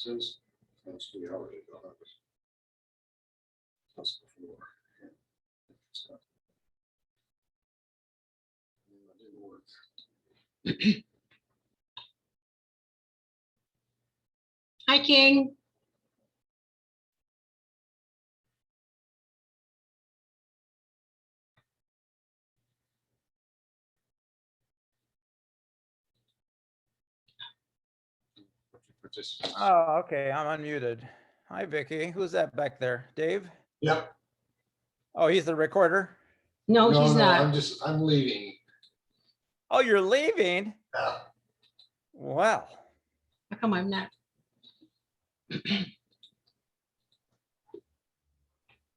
Since 3 hours ago. Plus before. So, it didn't work. Hi, King. Oh, okay, I'm unmuted. Hi, Vicky. Who's that back there? Dave? Yep. Oh, he's the recorder? No, he's not. I'm leaving. Oh, you're leaving? Yeah. Well, How come I'm not?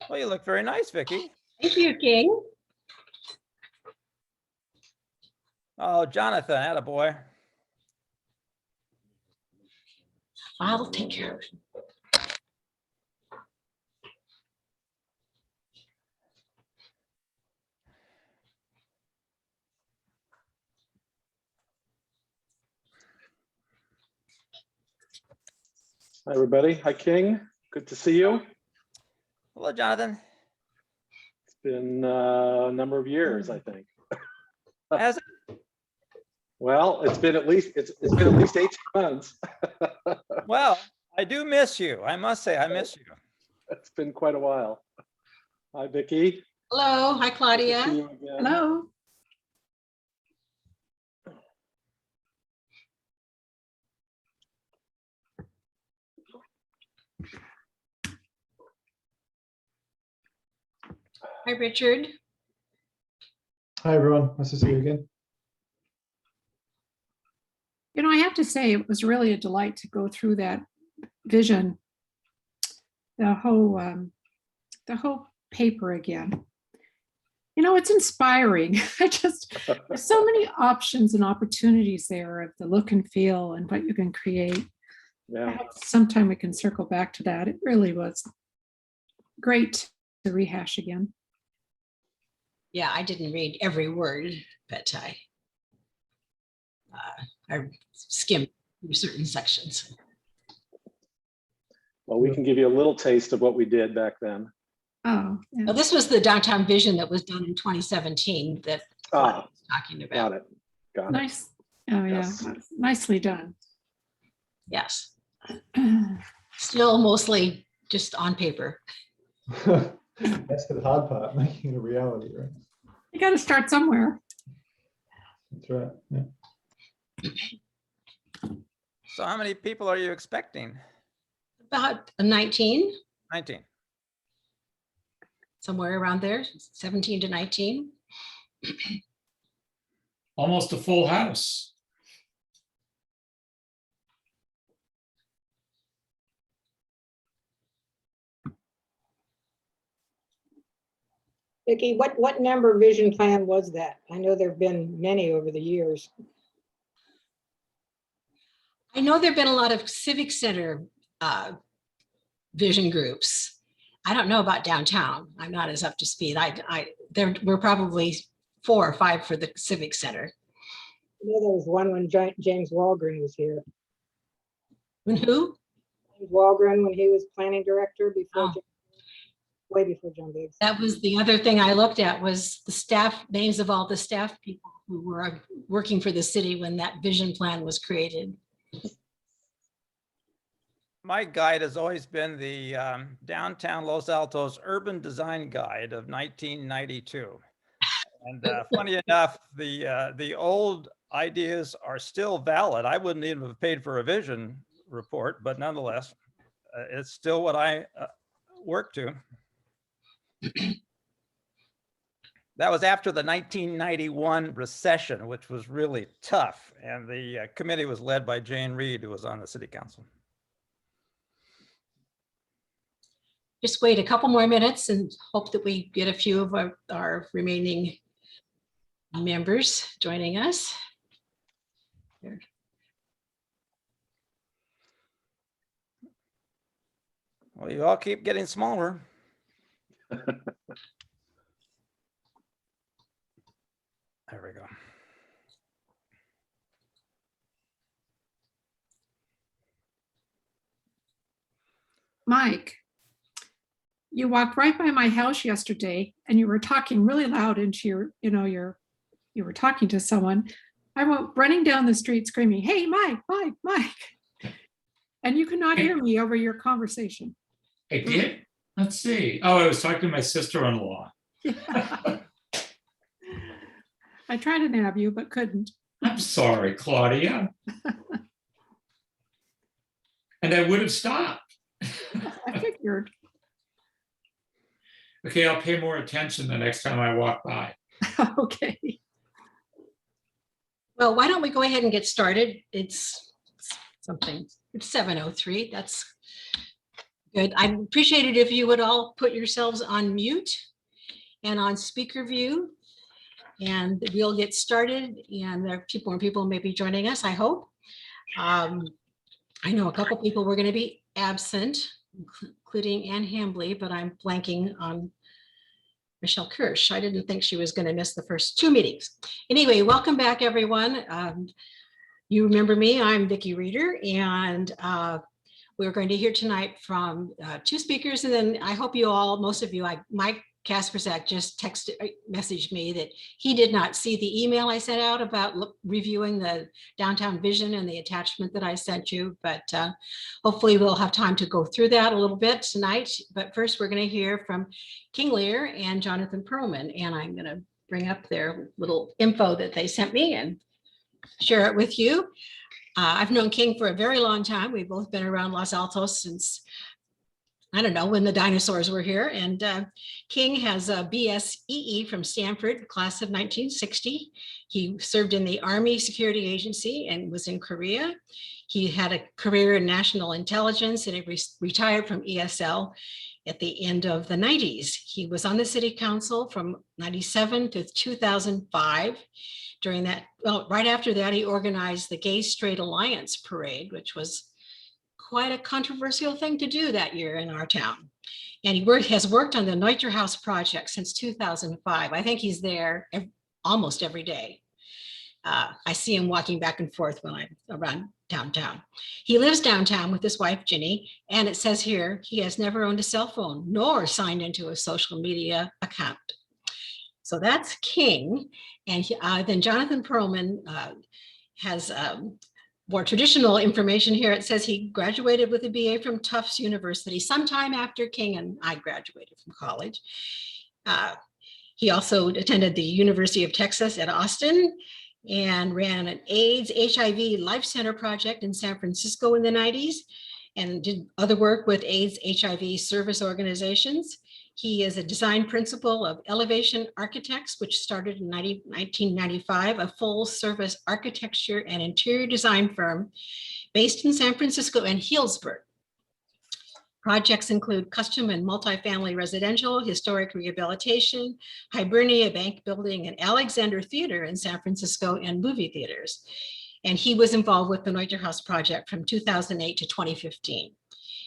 well, you look very nice, Vicky. Thank you, King. Oh, Jonathan, attaboy. I'll take care of it. Hi, everybody. Hi, King. Good to see you. Hello, Jonathan. It's been a number of years, I think. Has it? Well, it's been at least 18 months. Well, I do miss you. I must say, I miss you. It's been quite a while. Hi, Vicky. Hello. Hi, Good to see Claudia. you again. Hello. Hi, Richard. Hi, everyone. Nice to see you again. You know, I have to say, it was really a delight to go through that vision, the whole paper again. You know, it's inspiring. There's so many options and opportunities there of the look and feel and what you can create. Yeah. Sometime we can circle back to that. It really was great to rehash again. Yeah, I didn't read every word, but I skimmed through certain sections. Well, we can give you a little taste of what we did back then. Oh, yeah. Well, this was the downtown vision that was done in 2017 that Claudia was talking about. Got it. Got it. Nice. Oh, yeah. Yes. Nicely done. Yes. Still mostly just on paper. That's the hard part, making it a reality, right? You got to start somewhere. That's right. Yeah. So how many people are you expecting? About 19, 19. somewhere around there, 17 to 19. Almost a full house. Vicki, what number vision plan was that? I know there've been many over the years. I know there've been a lot of civic center vision groups. I don't know about downtown. I'm not as up to speed. There were probably 4 or 5 for the civic center. I know there was one when James Walgren was here. When who? James Walgren, when he was planning director before, Oh. way before John Biggs. That was the other thing I looked at was the staff, names of all the staff people who were working for the city when that vision plan was created. My guide has always been the Downtown Los Altos Urban Design Guide of 1992. And funny enough, the old ideas are still valid. I wouldn't even have paid for a vision report, but nonetheless, it's still what I work to. That was after the 1991 recession, which was really tough. And the committee was led by Jane Reed, who was on the city council. Just wait a couple more minutes and hope that we get a few of our remaining members joining us. Here. Well, you all keep getting smaller. There we go. Mike, you walked right by my house yesterday and you were talking really loud into you were talking to someone. I went running down the street screaming, "Hey, Mike, Mike, Mike." And you could not hear me over your conversation. I did? Let's see. Oh, I was talking to my sister-in-law. I tried to nab you, but couldn't. I'm sorry, Claudia. And I would have stopped. I figured. Okay, I'll pay more attention the next time I walk by. Okay. Well, why don't we go ahead and get started? It's 7:03. That's good. I'd appreciate it if you would all put yourselves on mute and on speaker view. And we'll get started, and there are more people may be joining us, I hope. I know a couple people were going to be absent, including Ann Hambley, but I'm blanking on Michelle Kirsch. I didn't think she was going to miss the first 2 meetings. Anyway, welcome back, everyone. You remember me, I'm Vicki Reeder, and we're going to hear tonight from 2 speakers, and then I hope you all, most of you, Mike Kasperzak just messaged me that he did not see the email I sent out about reviewing the downtown vision and the attachment that I sent you, but hopefully we'll have time to go through that a little bit tonight. But first we're going to hear from King Lear and Jonathan Perlman, and I'm going to bring up their little info that they sent me and share it with you. I've known King for a very long time. We've both been around Los Altos since, I don't know, when the dinosaurs were here. And King has a BSEE from Stanford, class of 1960. He served in the Army Security Agency and was in Korea. He had a career in national intelligence, and he retired from ESL at the end of the 90s. He was on the city council from 97 to 2005. During that, well, right after that, he organized the Gay Straight Alliance Parade, which was quite a controversial thing to do that year in our town. And he has worked on the Neuter House project since 2005. I think he's there almost every day. I see him walking back and forth when I'm around downtown. He lives downtown with his wife, Ginny, and it says here, he has never owned a cell phone nor signed into a social media account. So that's King. And then Jonathan Perlman has more traditional information here. It says he graduated with a BA from Tufts University sometime after King and I graduated from college. He also attended the University of Texas at Austin and ran an AIDS HIV Life Center project in San Francisco in the 90s and did other work with AIDS HIV service organizations. He is a design principal of Elevation Architects, which started in 1995, a full service architecture and interior design firm based in San Francisco and Healdsburg. Projects include custom and multifamily residential, historic rehabilitation, Hibernia Bank Building, and Alexander Theater in San Francisco, and movie theaters. And he was involved with the Neuter House project from 2008 to 2015.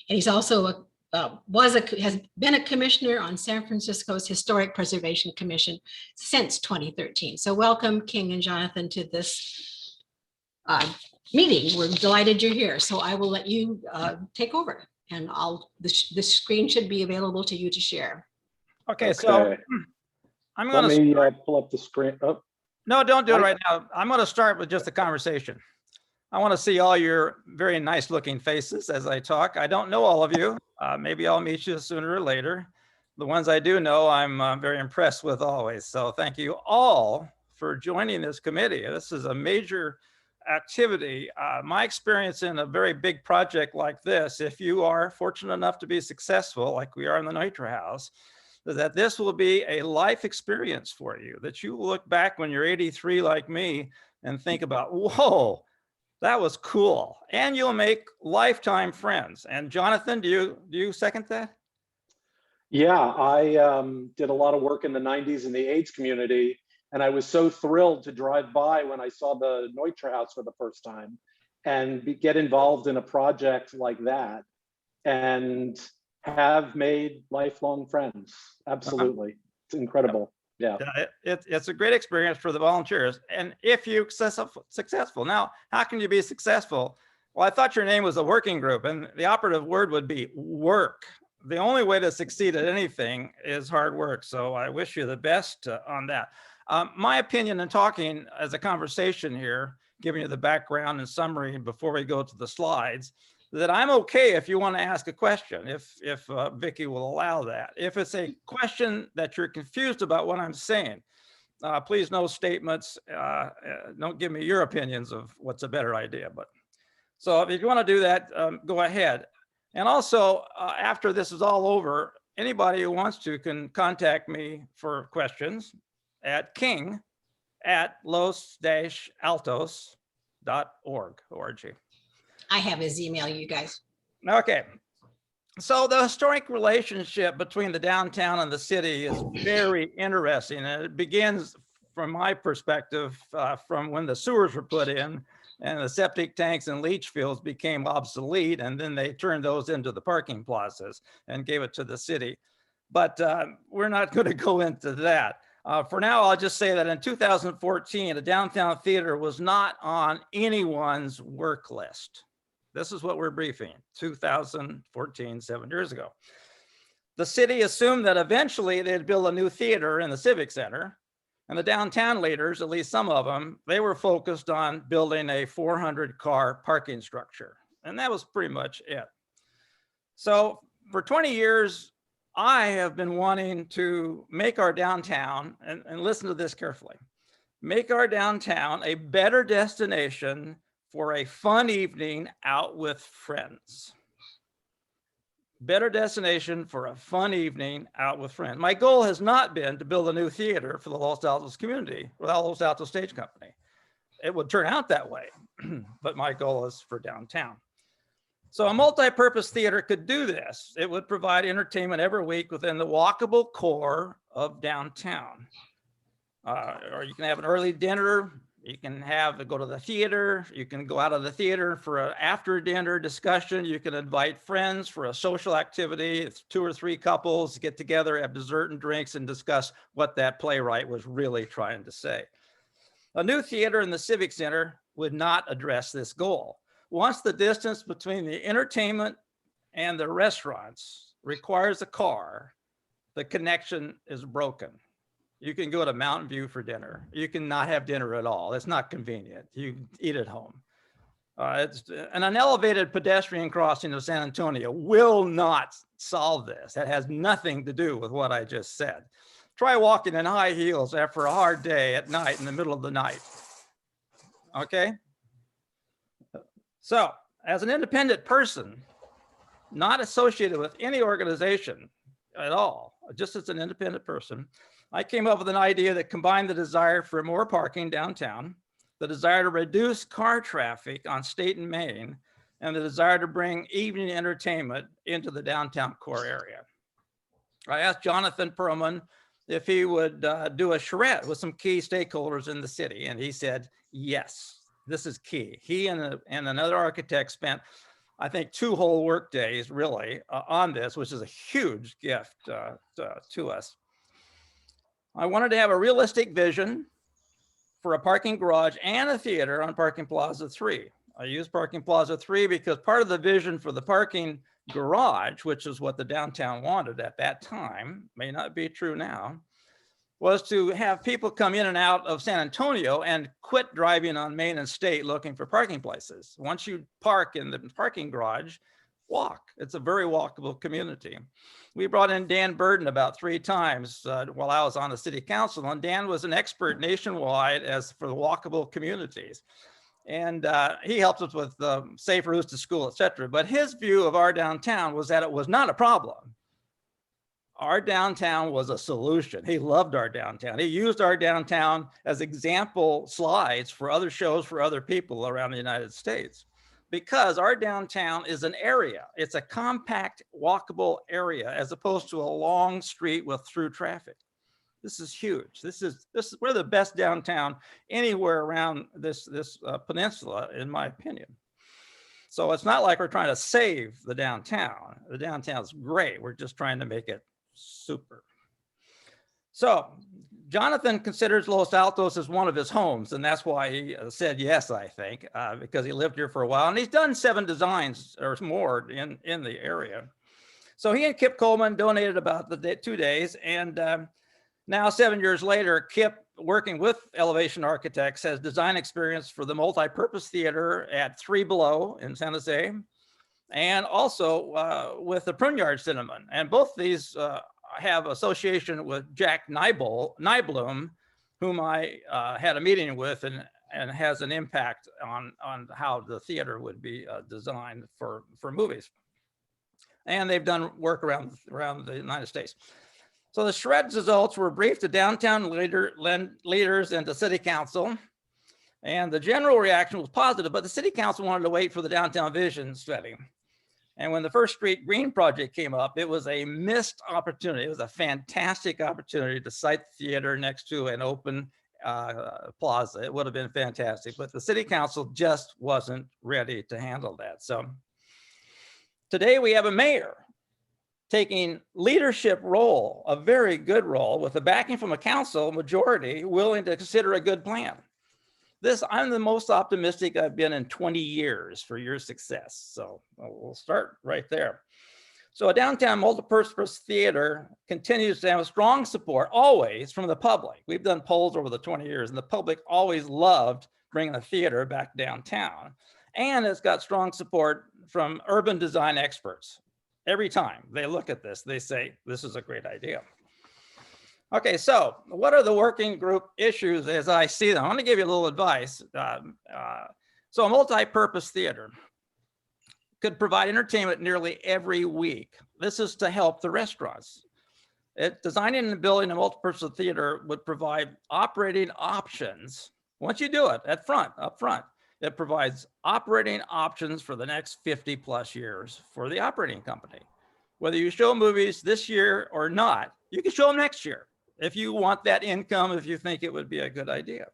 And he's also has been a commissioner on San Francisco's Historic Preservation Commission since 2013. So welcome, King and Jonathan, to this meeting. We're delighted you're here. So I will let you take over, and the screen should be available to you to share. Okay, so I'm going to pull up the screen. Oh, no, don't do it right now. I'm going to start with just a conversation. I want to see all your very nice looking faces as I talk. I don't know all of you. Maybe I'll meet you sooner or later. The ones I do know, I'm very impressed with always. So thank you all for joining this committee. This is a major activity. My experience in a very big project like this, if you are fortunate enough to be successful, like we are in the Neuter House, is that this will be a life experience for you, that you will look back when you're 83 like me and think about, whoa, that was cool. And you'll make lifetime friends. And Jonathan, do you second that? yeah, I did a lot of work in the 90s in the AIDS community, and I was so thrilled to drive by when I saw the Neuter House for the first time and get involved in a project like that and have made lifelong friends. Absolutely. It's incredible. Yeah. It's a great experience for the volunteers. And if you're successful, now, how can you be successful Well, I thought your name was a working group, and the operative word would be work. The only way to succeed at anything is hard work. So I wish you the best on that. My opinion in talking as a conversation here, giving you the background and summary before we go to the slides, that I'm okay if you want to ask a question, if Vicky will allow that. If it's a question that you're confused about what I'm saying, please no statements. Don't give me your opinions of what's a better idea. But so if you want to do that, go ahead. And also, after this is all over, anybody who wants to can contact me for questions at king@los-altos.org. I have his email, you guys. Okay. So the historic relationship between the downtown and the city is very interesting. And it begins, from my perspective, from when the sewers were put in and the septic tanks and leach fields became obsolete. And then they turned those into the parking plazas and gave it to the city. But we're not going to go into that. For now, I'll just say that in 2014, a downtown theater was not on anyone's work list. This is what we're briefing, 2014, 7 years ago. The city assumed that eventually they'd build a new theater in the Civic Center, and the downtown leaders, at least some of them, they were focused on building a 400-car parking structure, and that was pretty much it. So for 20 years, I have been wanting to make our downtown, and listen to this carefully, make our downtown a better destination for a fun evening out with friends. Better destination for a fun evening out with friends. My goal has not been to build a new theater for the Los Altos community or the Los Altos Stage Company. It would turn out that way, but my goal is for downtown. So a multi-purpose theater could do this. It would provide entertainment every week within the walkable core of downtown. Or you can have an early dinner. You can go to the theater. You can go out of the theater for an after dinner discussion. You can invite friends for a social activity. It's 2 or 3 couples get together, have dessert and drinks, and discuss what that playwright was really trying to say. A new theater in the Civic Center would not address this goal. Once the distance between the entertainment and the restaurants requires a car, the connection is broken. You can go to Mountain View for dinner. You can not have dinner at all. It's not convenient. You eat at home. An elevated pedestrian crossing of San Antonio will not solve this. That has nothing to do with what I just said. Try walking in high heels after a hard day at night in the middle of the night. Okay? So, as an independent person, not associated with any organization at all, just as an independent person, I came up with an idea that combined the desire for more parking downtown, the desire to reduce car traffic on State and Main, and the desire to bring evening entertainment into the downtown core area. I asked Jonathan Perlman if he would do a charrette with some key stakeholders in the city, and he said, yes, this is key. He and another architect spent, I think, 2 whole work days really on this, which is a huge gift to us. I wanted to have a realistic vision for a parking garage and a theater on Parking Plaza 3. I used Parking Plaza 3 because part of the vision for the parking garage, which is what the downtown wanted at that time, may not be true now, was to have people come in and out of San Antonio and quit driving on Main and State looking for parking places. Once you park in the parking garage, walk. It's a very walkable community. We brought in Dan Burden about 3 times while I was on the city council, and Dan was an expert nationwide as for the walkable communities. And he helped us with safe routes to school, et cetera. But his view of our downtown was that it was not a problem. Our downtown was a solution. He loved our downtown. He used our downtown as example slides for other shows for other people around the United States. Because our downtown is an area. It's a compact, walkable area as opposed to a long street with through traffic. This is huge. We're the best downtown anywhere around this peninsula, in my opinion. So it's not like we're trying to save the downtown. The downtown's great. We're just trying to make it super. So Jonathan considers Los Altos as one of his homes, and that's why he said yes, I think, because he lived here for a while, and he's done 7 designs or more in the area. So he and Kip Coleman donated about 2 days, and now 7 years later, Kip, working with Elevation Architects, has design experience for the multi-purpose theater at 3 Below in San Jose, and also with the Pruneyard Cinnamon. And both these have association with Jack Nyblum, whom I had a meeting with, and has an impact on how the theater would be designed for movies. And they've done work around the United States. So the SHRED results were briefed to downtown leaders and to city council. And the general reaction was positive, but the city council wanted to wait for the downtown vision study. And when the First Street Green project came up, it was a missed opportunity. It was a fantastic opportunity to site the theater next to an open plaza. It would have been fantastic, but the city council just wasn't ready to handle that. So today we have a mayor taking leadership role, a very good role, with the backing from a council majority willing to consider a good plan. I'm the most optimistic I've been in 20 years for your success. So we'll start right there. So a downtown multipurpose theater continues to have strong support always from the public. We've done polls over the 20 years, and the public always loved bringing the theater back downtown. And it's got strong support from urban design experts. Every time they look at this, they say, this is a great idea. Okay, so what are the working group issues as I see them? I want to give you a little advice. So a multi-purpose theater could provide entertainment nearly every week. This is to help the restaurants. Designing and building a multi-purpose theater would provide operating options. Once you do it up front, it provides operating options for the next 50+ years for the operating company. Whether you show movies this year or not, you can show them next year if you want that income, if you think it would be a good idea.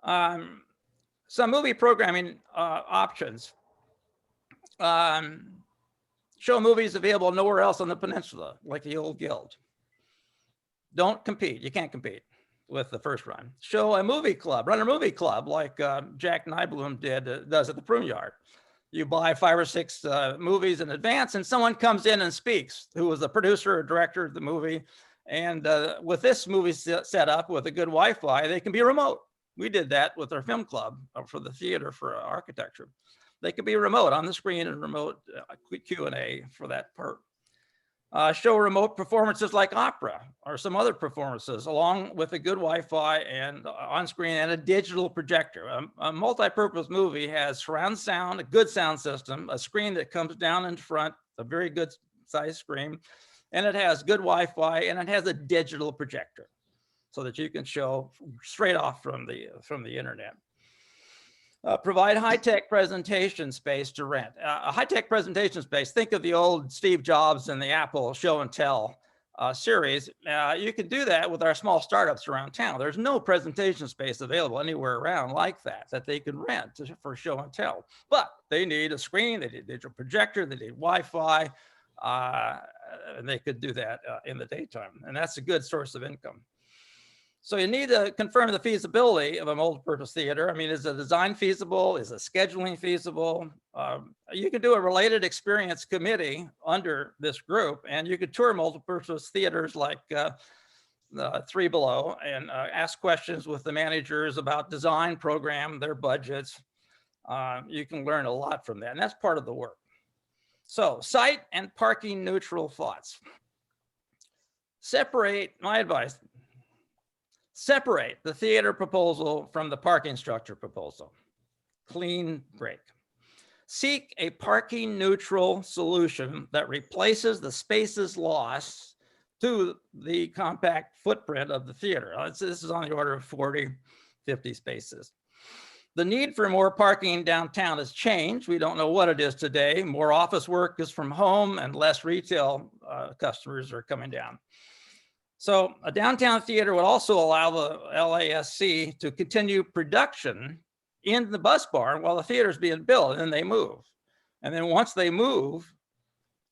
Some movie programming options. Show movies available nowhere else on the peninsula, like the Old Guild. Don't compete, you can't compete with the first run. Show a movie club, run a movie club like Jack Nyblum does at the Pruneyard. You buy 5 or 6 movies in advance, and someone comes in and speaks, who was the producer or director of the movie. And with this movie set up with a good Wi-Fi, they can be remote. We did that with our film club for the theater for architecture. They could be remote on the screen and remote Q&A for that part. Show remote performances like opera or some other performances, along with a good Wi-Fi and on screen and a digital projector. A multi-purpose movie has surround sound, a good sound system, a screen that comes down in front, a very good size screen, and it has good Wi-Fi, and it has a digital projector so that you can show straight off from the internet. Provide high-tech presentation space to rent. A high-tech presentation space, think of the old Steve Jobs and the Apple show and tell series. You can do that with our small startups around town. There's no presentation space available anywhere around like that they can rent for show and tell. But they need a screen, they need a digital projector, they need Wi-Fi, and they could do that in the daytime. And that's a good source of income. So you need to confirm the feasibility of a multi-purpose theater. I mean, is the design feasible? Is the scheduling feasible? You could do a related experience committee under this group, and you could tour multi-purpose theaters like 3 Below and ask questions with the managers about design, program, their budgets. You can learn a lot from that, and that's part of the work. So site and parking neutral thoughts. My advice, separate the theater proposal from the parking structure proposal. Clean break. Seek a parking neutral solution that replaces the spaces lost to the compact footprint of the theater. This is on the order of 40, 50 spaces. The need for more parking downtown has changed. We don't know what it is today. More office work is from home and less retail customers are coming down. So a downtown theater would also allow the LASC to continue production in the bus barn while the theater is being built, and then they move. And then once they move,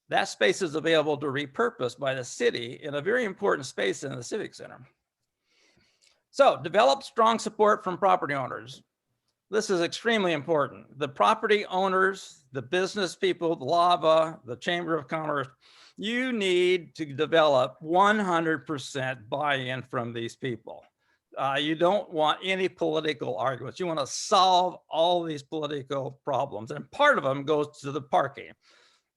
that space is available to repurpose by the city in a very important space in the Civic Center. So develop strong support from property owners. This is extremely important. The property owners, the business people, the LAVA, the Chamber of Commerce, you need to develop 100% buy-in from these people. You don't want any political arguments. You want to solve all these political problems. And part of them goes to the parking.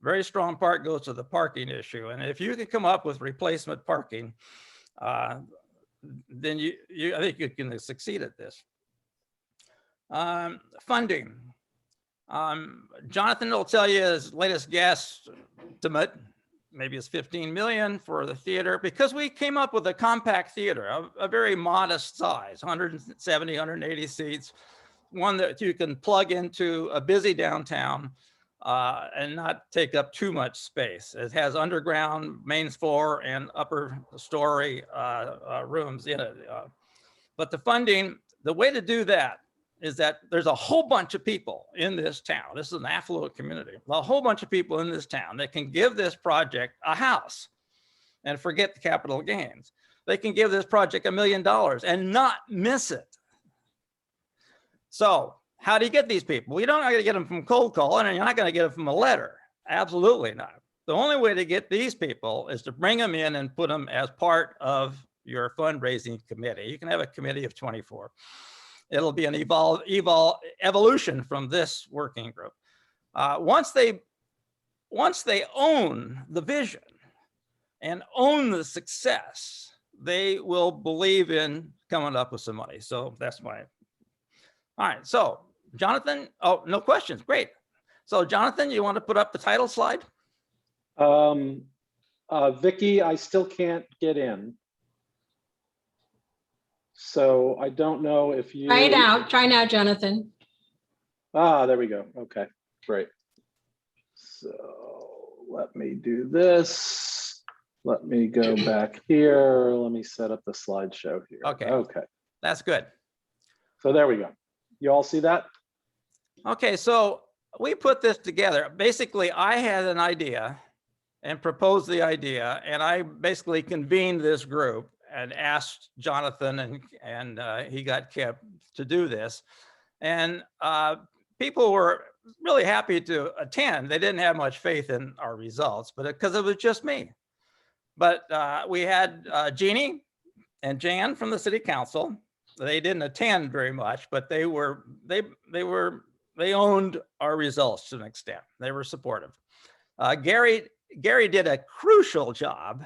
Very strong part goes to the parking issue. And if you can come up with replacement parking, then I think you can succeed at this. Funding. Jonathan will tell you his latest guesstimate, maybe it's 15 million for the theater, because we came up with a compact theater, a very modest size, 170, 180 seats, one that you can plug into a busy downtown and not take up too much space. It has underground, main floor, and upper story rooms in it. But the funding, the way to do that is that there's a whole bunch of people in this town. This is an affluent community. A whole bunch of people in this town that can give this project a house and forget the capital gains. They can give this project $1 million and not miss it. So how do you get these people? Well, you're not going to get them from cold calling, and you're not going to get them from a letter. Absolutely not. The only way to get these people is to bring them in and put them as part of your fundraising committee. You can have a committee of 24. It'll be an evolution from this working group. Once they own the vision and own the success, they will believe in coming up with some money. So that's why. All right, so Jonathan, oh, no questions, great. So Jonathan, you want to put up the title slide? Vicky, I still can't get in. So I don't know if you. Try it out. Try now, Jonathan. Ah, there we go. Okay, great. So let me do this. Let me go back here. Let me set up the slideshow here. Okay. Okay. That's good. So there we go. You all see that? Okay, so we put this together. Basically, I had an idea and proposed the idea, and I basically convened this group and asked Jonathan, and he got Kip to do this. And people were really happy to attend. They didn't have much faith in our results, but because it was just me. But we had Jeannie and Jan from the city council. They didn't attend very much, but they owned our results to an extent. They were supportive. Gary did a crucial job,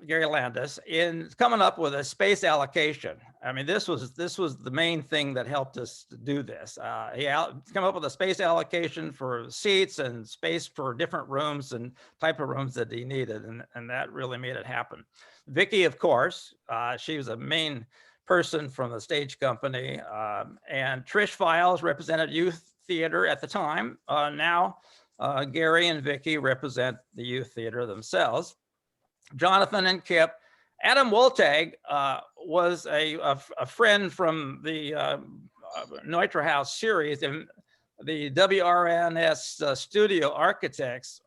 Gary Landis, in coming up with a space allocation. I mean, this was the main thing that helped us to do this. He came up with a space allocation for seats and space for different rooms and type of rooms that he needed, and that really made it happen. Vicky, of course, she was a main person from the stage company, and Trish Files represented youth theater at the time. Now, Gary and Vicky represent the youth theater themselves. Jonathan and Kip. Adam Woltag was a friend from the Neutra House series, and the WRNS studio architects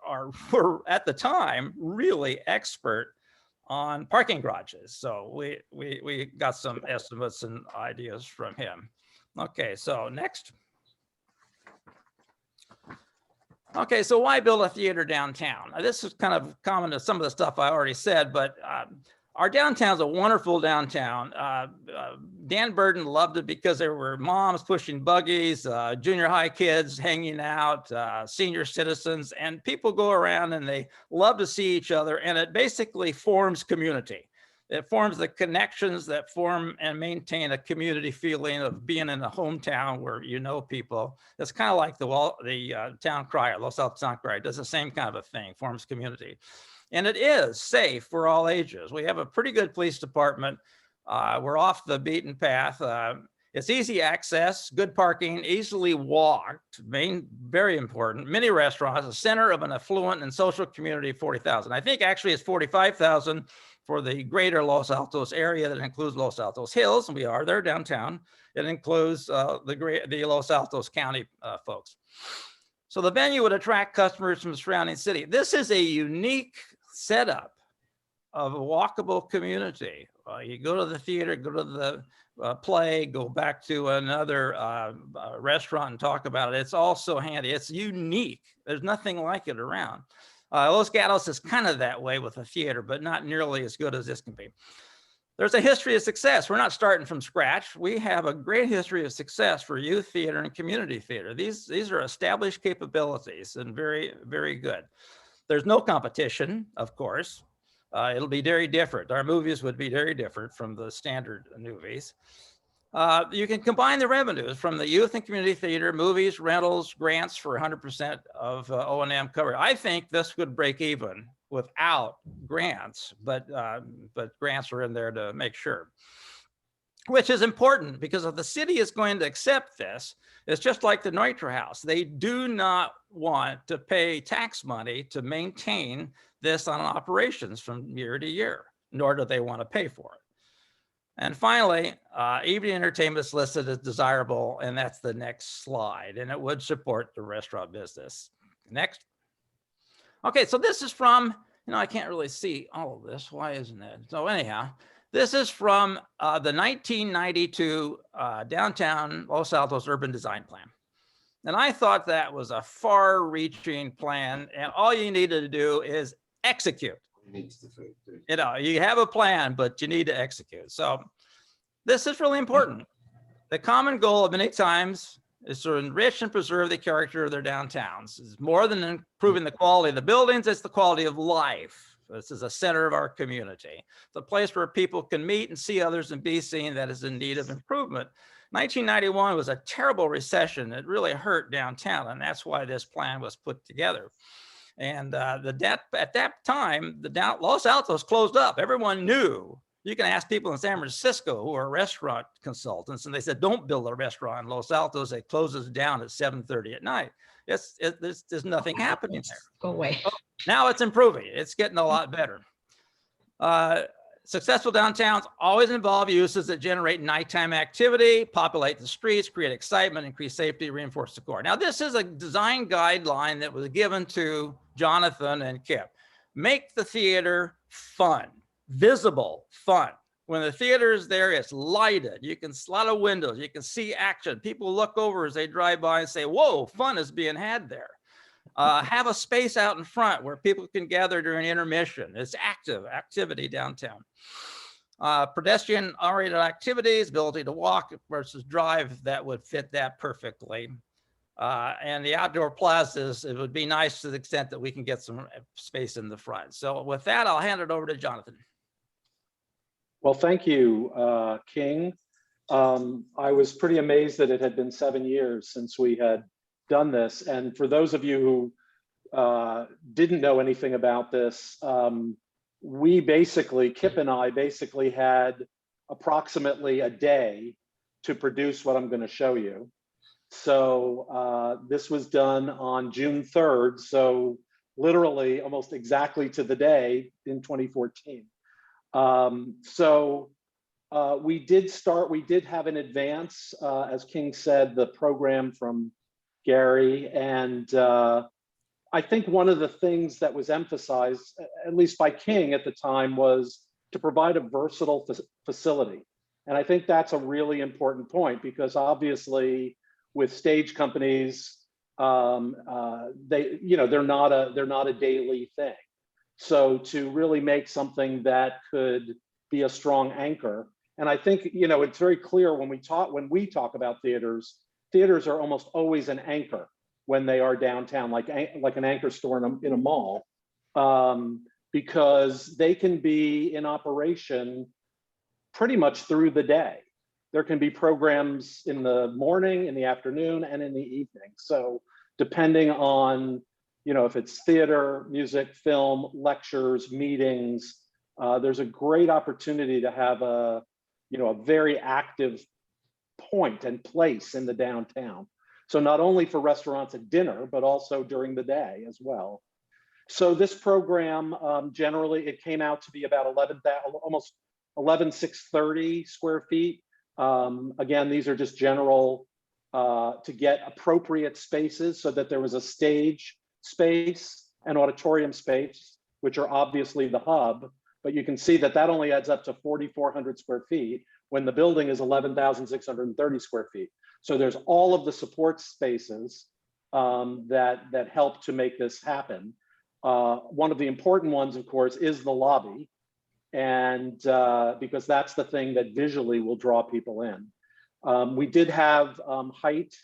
were at the time really expert on parking garages. So we got some estimates and ideas from him. Okay, so next. Okay, so why build a theater downtown? This is kind of common to some of the stuff I already said, but our downtown's a wonderful downtown. Dan Burden loved it because there were moms pushing buggies, junior high kids hanging out, senior citizens, and people go around and they love to see each other, and it basically forms community. It forms the connections that form and maintain a community feeling of being in a hometown where you know people. It's kind of like the town crier, Los Altos Town Crier, does the same kind of a thing, forms community. And it is safe for all ages. We have a pretty good police department. We're off the beaten path. It's easy access, good parking, easily walked, very important. Many restaurants, a center of an affluent and social community of 40,000. I think actually it's 45,000 for the greater Los Altos area that includes Los Altos Hills, and we are there downtown. It includes the Los Altos County folks. So the venue would attract customers from the surrounding city. This is a unique setup of a walkable community. You go to the theater, go to the play, go back to another restaurant and talk about it. It's also handy. It's unique. There's nothing like it around. Los Gatos is kind of that way with a theater, but not nearly as good as this can be. There's a history of success. We're not starting from scratch. We have a great history of success for youth theater and community theater. These are established capabilities and very, very good. There's no competition, of course. It'll be very different. Our movies would be very different from the standard movies. You can combine the revenues from the youth and community theater, movies, rentals, grants for 100% of O&M cover. I think this would break even without grants, but grants are in there to make sure, which is important because if the city is going to accept this, it's just like the Neutra House. They do not want to pay tax money to maintain this on operations from year to year, nor do they want to pay for it. And finally, evening entertainment is listed as desirable, and that's the next slide, and it would support the restaurant business. Next. Okay, so this is from, I can't really see all of this. Why isn't it? So anyhow, this is from the 1992 Downtown Los Altos Urban Design Plan. And I thought that was a far-reaching plan, and all you needed to do is execute. You have a plan, but you need to execute. So this is really important. The common goal of many times is to enrich and preserve the character of their downtowns. It's more than improving the quality of the buildings, it's the quality of life. This is a center of our community. It's a place where people can meet and see others and be seen that is in need of improvement. 1991 was a terrible recession. It really hurt downtown, and that's why this plan was put together. And at that time, Los Altos closed up. Everyone knew. You can ask people in San Francisco who are restaurant consultants, and they said, don't build a restaurant in Los Altos. It closes down at 7:30 at night. There's nothing happening there. Go away. Now it's improving. It's getting a lot better. Successful downtowns always involve uses that generate nighttime activity, populate the streets, create excitement, increase safety, reinforce the core. Now, this is a design guideline that was given to Jonathan and Kip. Make the theater fun, visible, fun. When the theater is there, it's lighted. You can see a lot of windows. You can see action. People look over as they drive by and say, whoa, fun is being had there. Have a space out in front where people can gather during intermission. It's activity downtown. Pedestrian-oriented activities, ability to walk versus drive, that would fit that perfectly. And the outdoor plazas, it would be nice to the extent that we can get some space in the front. So with that, I'll hand it over to Jonathan. Well, thank you, King. I was pretty amazed that it had been 7 years since we had done this. And for those of you who didn't know anything about this, we basically, Kip and I basically had approximately a day to produce what I'm going to show you. So this was done on June 3rd. So literally almost exactly to the day in 2014. We did have in advance, as King said, the program from Gary. And I think one of the things that was emphasized, at least by King at the time, was to provide a versatile facility. And I think that's a really important point because obviously with stage companies, they're not a daily thing. So to really make something that could be a strong anchor. And I think, it's very clear when we talk about theaters are almost always an anchor when they are downtown, like an anchor store in a mall, because they can be in operation pretty much through the day. There can be programs in the morning, in the afternoon, and in the evening. So depending on, if it's theater, music, film, lectures, meetings, there's a great opportunity to have a very active point and place in the downtown. So not only for restaurants at dinner, but also during the day as well. So this program, generally, it came out to be about almost 11,630 square feet. Again, these are just general to get appropriate spaces so that there was a stage space and auditorium space, which are obviously the hub, but you can see that that only adds up to 4,400 square feet when the building is 11,630 square feet. So there's all of the support spaces that help to make this happen. One of the important ones, of course, is the lobby, and because that's the thing that visually will draw people in. We did have height,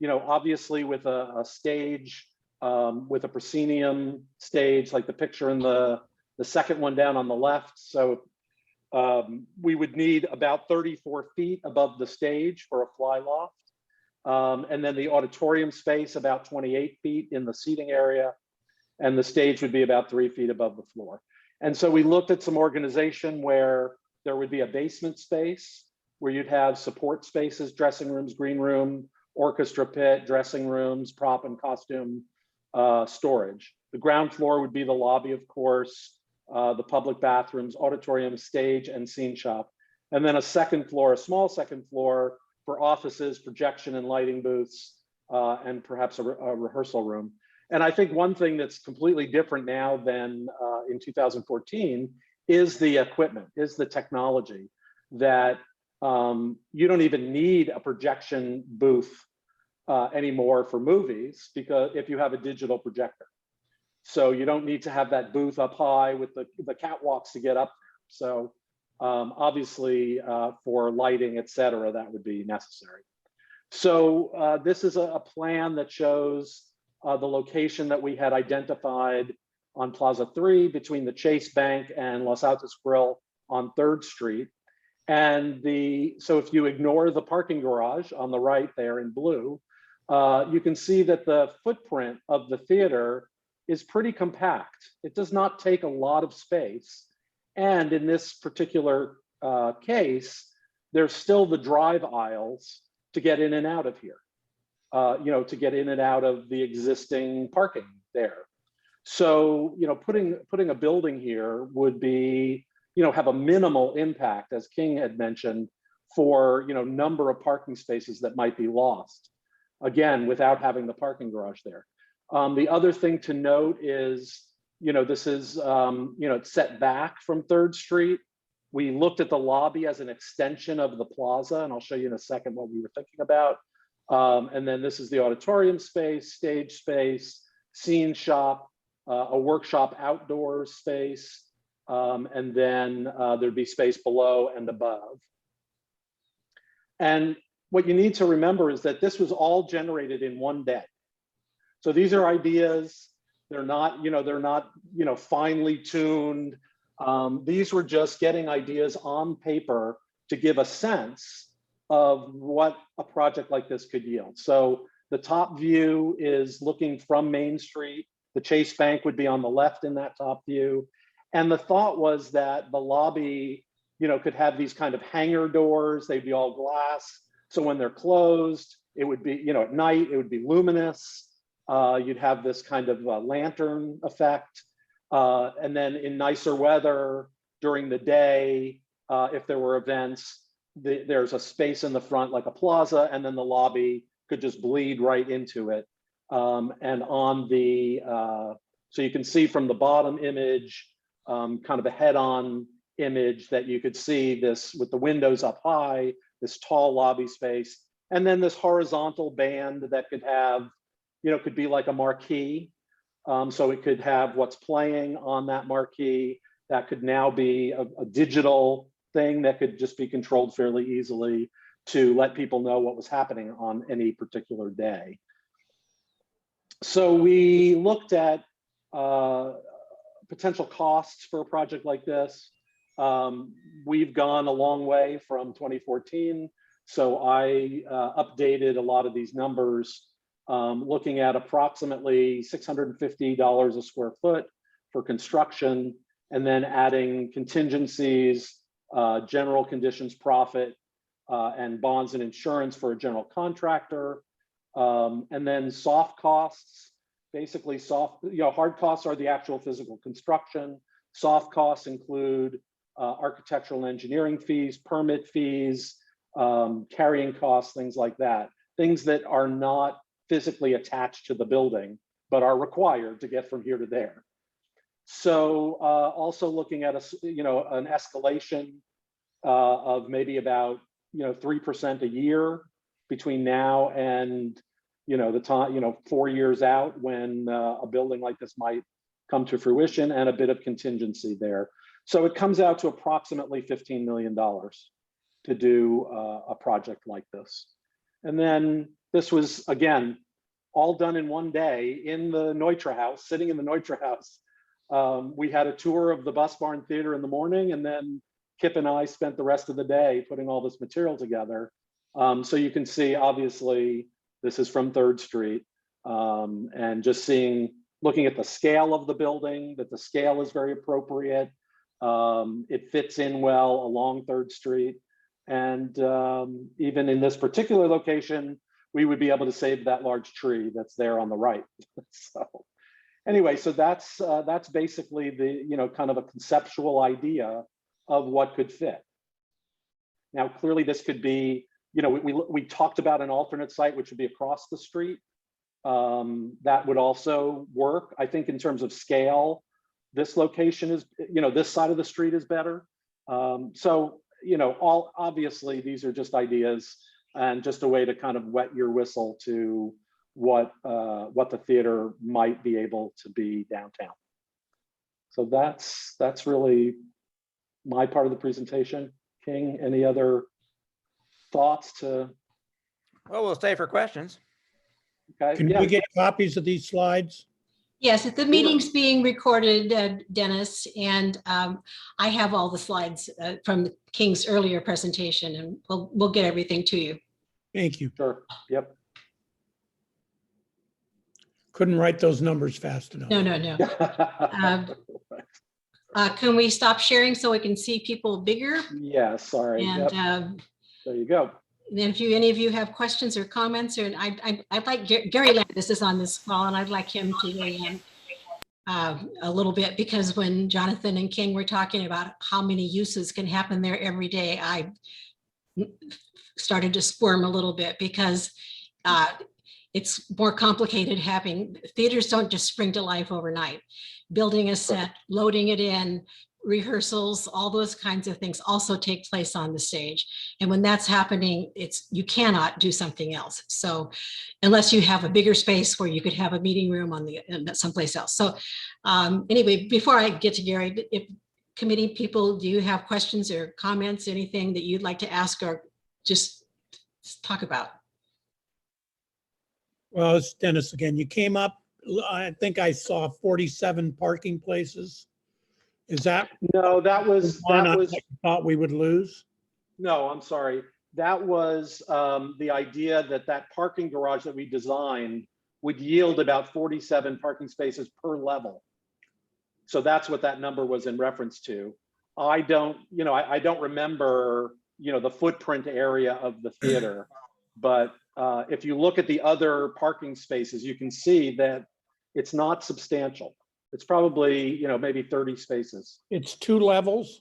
obviously with a stage, with a proscenium stage, like the picture in the second one down on the left. So we would need about 34 feet above the stage for a fly loft. And then the auditorium space about 28 feet in the seating area. And the stage would be about 3 feet above the floor. And so we looked at some organization where there would be a basement space where you'd have support spaces, dressing rooms, green room, orchestra pit, dressing rooms, prop and costume storage. The ground floor would be the lobby, of course, the public bathrooms, auditorium, stage, and scene shop. And then a second floor, a small second floor for offices, projection and lighting booths, and perhaps a rehearsal room. And I think one thing that's completely different now than in 2014 is the equipment, is the technology that you don't even need a projection booth anymore for movies, because if you have a digital projector. So you don't need to have that booth up high with the catwalks to get up there. So obviously for lighting, et cetera, that would be necessary. So this is a plan that shows the location that we had identified on Plaza 3 between the Chase Bank and Los Altos Grill on 3rd Street. And so if you ignore the parking garage on the right there in blue, you can see that the footprint of the theater is pretty compact. It does not take a lot of space. And in this particular case, there's still the drive aisles to get in and out of here, to get in and out of the existing parking there. So, putting a building here would be, have a minimal impact, as King had mentioned, for, number of parking spaces that might be lost, again, without having the parking garage there. The other thing to note is, this is, it's set back from 3rd Street. We looked at the lobby as an extension of the plaza, and I'll show you in a second what we were thinking about. And then this is the auditorium space, stage space, scene shop, a workshop outdoor space, and then there'd be space below and above. And what you need to remember is that this was all generated in one day. So these are ideas. They're not, finely tuned. These were just getting ideas on paper to give a sense of what a project like this could yield. So the top view is looking from Main Street. The Chase Bank would be on the left in that top view. And the thought was that the lobby, could have these kind of hangar doors. They'd be all glass. So when they're closed, it would be, at night, it would be luminous. You'd have this kind of lantern effect. And then in nicer weather during the day, if there were events, there's a space in the front like a plaza, and then the lobby could just bleed right into it. And on the, so you can see from the bottom image, kind of a head-on image that you could see this with the windows up high, this tall lobby space, and then this horizontal band that could have, could be like a marquee. So it could have what's playing on that marquee. That could now be a digital thing that could just be controlled fairly easily to let people know what was happening on any particular day. So we looked at potential costs for a project like this. We've gone a long way from 2014. So I updated a lot of these numbers, looking at approximately $650 a square foot for construction, and then adding contingencies, general conditions profit, and bonds and insurance for a general contractor. And then soft costs, basically hard costs are the actual physical construction. Soft costs include architectural and engineering fees, permit fees, carrying costs, things like that. things that are not physically attached to the building, but are required to get from here to there. So also looking at an escalation of maybe about 3% a year between now and the time 4 years out when a building like this might come to fruition, and a bit of contingency there. So it comes out to approximately $15 million to do a project like this. And then this was, again, all done in one day in the Neutra House, sitting in the Neutra House. We had a tour of the Bus Barn Theater in the morning, and then Kip and I spent the rest of the day putting all this material together. So you can see, obviously, this is from 3rd Street, and just looking at the scale of the building, that the scale is very appropriate. It fits in well along 3rd Street. And even in this particular location, we would be able to save that large tree that's there on the right. So anyway, so that's basically the, kind of a conceptual idea of what could fit. Now, clearly this could be, we talked about an alternate site, which would be across the street. That would also work. I think in terms of scale, this location is, this side of the street is better. So, obviously these are just ideas and just a way to kind of wet your whistle to what the theater might be able to be downtown. So that's really my part of the presentation. King, any other thoughts to? Well, we'll stay for questions. Okay. Can we get copies of these slides? Yes, the meeting's being recorded, Dennis, and I have all the slides from King's earlier presentation, and we'll get everything to you. Thank you. Sure. Yep. Couldn't write those numbers fast enough. No. Can we stop sharing so we can see people bigger? Yeah, sorry. And Yep. There you go. then if any of you have questions or comments, or I'd like Gary Landis is on this call, and I'd like him to weigh in a little bit, because when Jonathan and King were talking about how many uses can happen there every day, I started to squirm a little bit, because it's more complicated. Having theaters don't just spring to life overnight. Building a set, loading it in, rehearsals, all those kinds of things also take place on the stage. And when that's happening, you cannot do something else. So unless you have a bigger space where you could have a meeting room someplace else. So anyway, before I get to Gary, if committee people, do you have questions or comments, anything that you'd like to ask or just talk about? Well, it's Dennis again. You came up, I think I saw 47 parking places. Is that No, that was thought we would lose? no, I'm sorry. That was the idea that parking garage that we designed would yield about 47 parking spaces per level. So that's what that number was in reference to. I don't remember, the footprint area of the theater, but if you look at the other parking spaces, you can see that it's not substantial. It's probably, maybe 30 spaces. It's 2 levels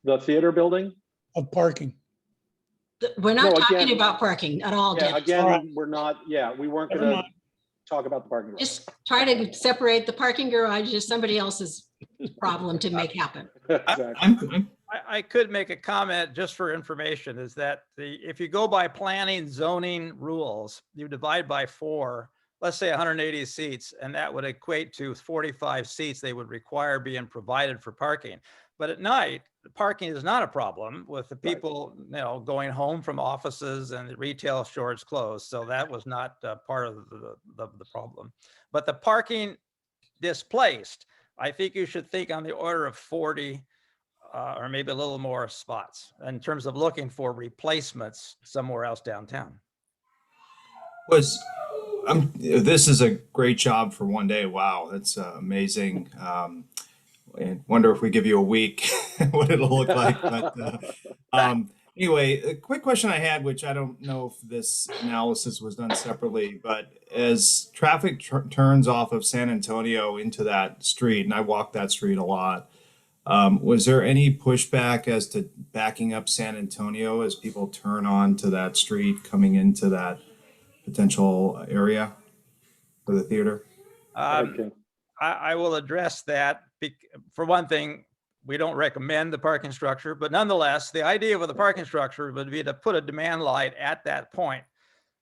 The theater building? of parking. We're not No, talking again- about parking at all, Yeah, Dennis. again, All right. we weren't Never gonna mind. talk about the parking garage. Just try to separate the parking garage as somebody else's problem to make happen. Exactly. I could make a comment just for information, is that if you go by planning zoning rules, you divide by 4, let's say 180 seats, and that would equate to 45 seats they would require being provided for parking. But at night, the parking is not a problem with the people, going home from offices and the retail stores closed. So that was not part of the problem. But the parking displaced, I think you should think on the order of 40 or maybe a little more spots in terms of looking for replacements somewhere else downtown. This is a great job for one day. Wow, that's amazing. And wonder if we give you a week, what it'll look like. But anyway, a quick question I had, which I don't know if this analysis was done separately, but as traffic turns off of San Antonio into that street, and I walk that street a lot, Was there any pushback as to backing up San Antonio as people turn on to that street coming into that potential area for the theater? Okay. I will address that. For one thing, we don't recommend the parking structure, but nonetheless, the idea with the parking structure would be to put a demand light at that point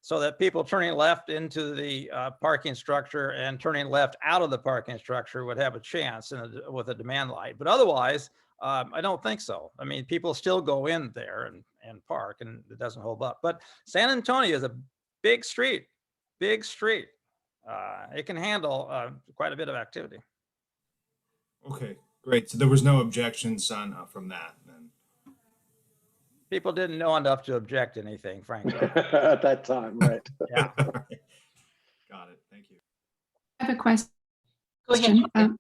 so that people turning left into the parking structure and turning left out of the parking structure would have a chance with a demand light. But otherwise, I don't think so. I mean, people still go in there and park, and it doesn't hold up. But San Antonio is a big street, big street. It can handle quite a bit of activity. Okay, great. So there was no objections on from that then. People didn't know enough to object to anything, frankly. At that time, right? Yeah. Got it. Thank you. I have a question. Go ahead.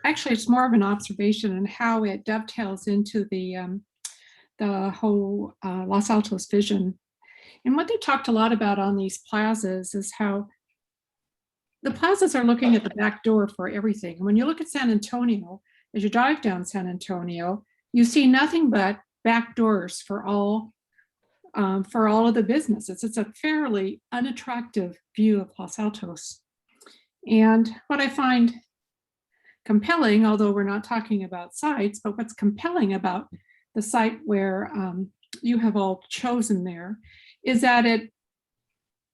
Actually, it's more of an observation and how it dovetails into the whole Los Altos vision. And what they talked a lot about on these plazas is how the plazas are looking at the back door for everything. And when you look at San Antonio, as you drive down San Antonio, you see nothing but back doors for all of the businesses. It's a fairly unattractive view of Los Altos. And what I find compelling, although we're not talking about sites, but what's compelling about the site where you have all chosen there is that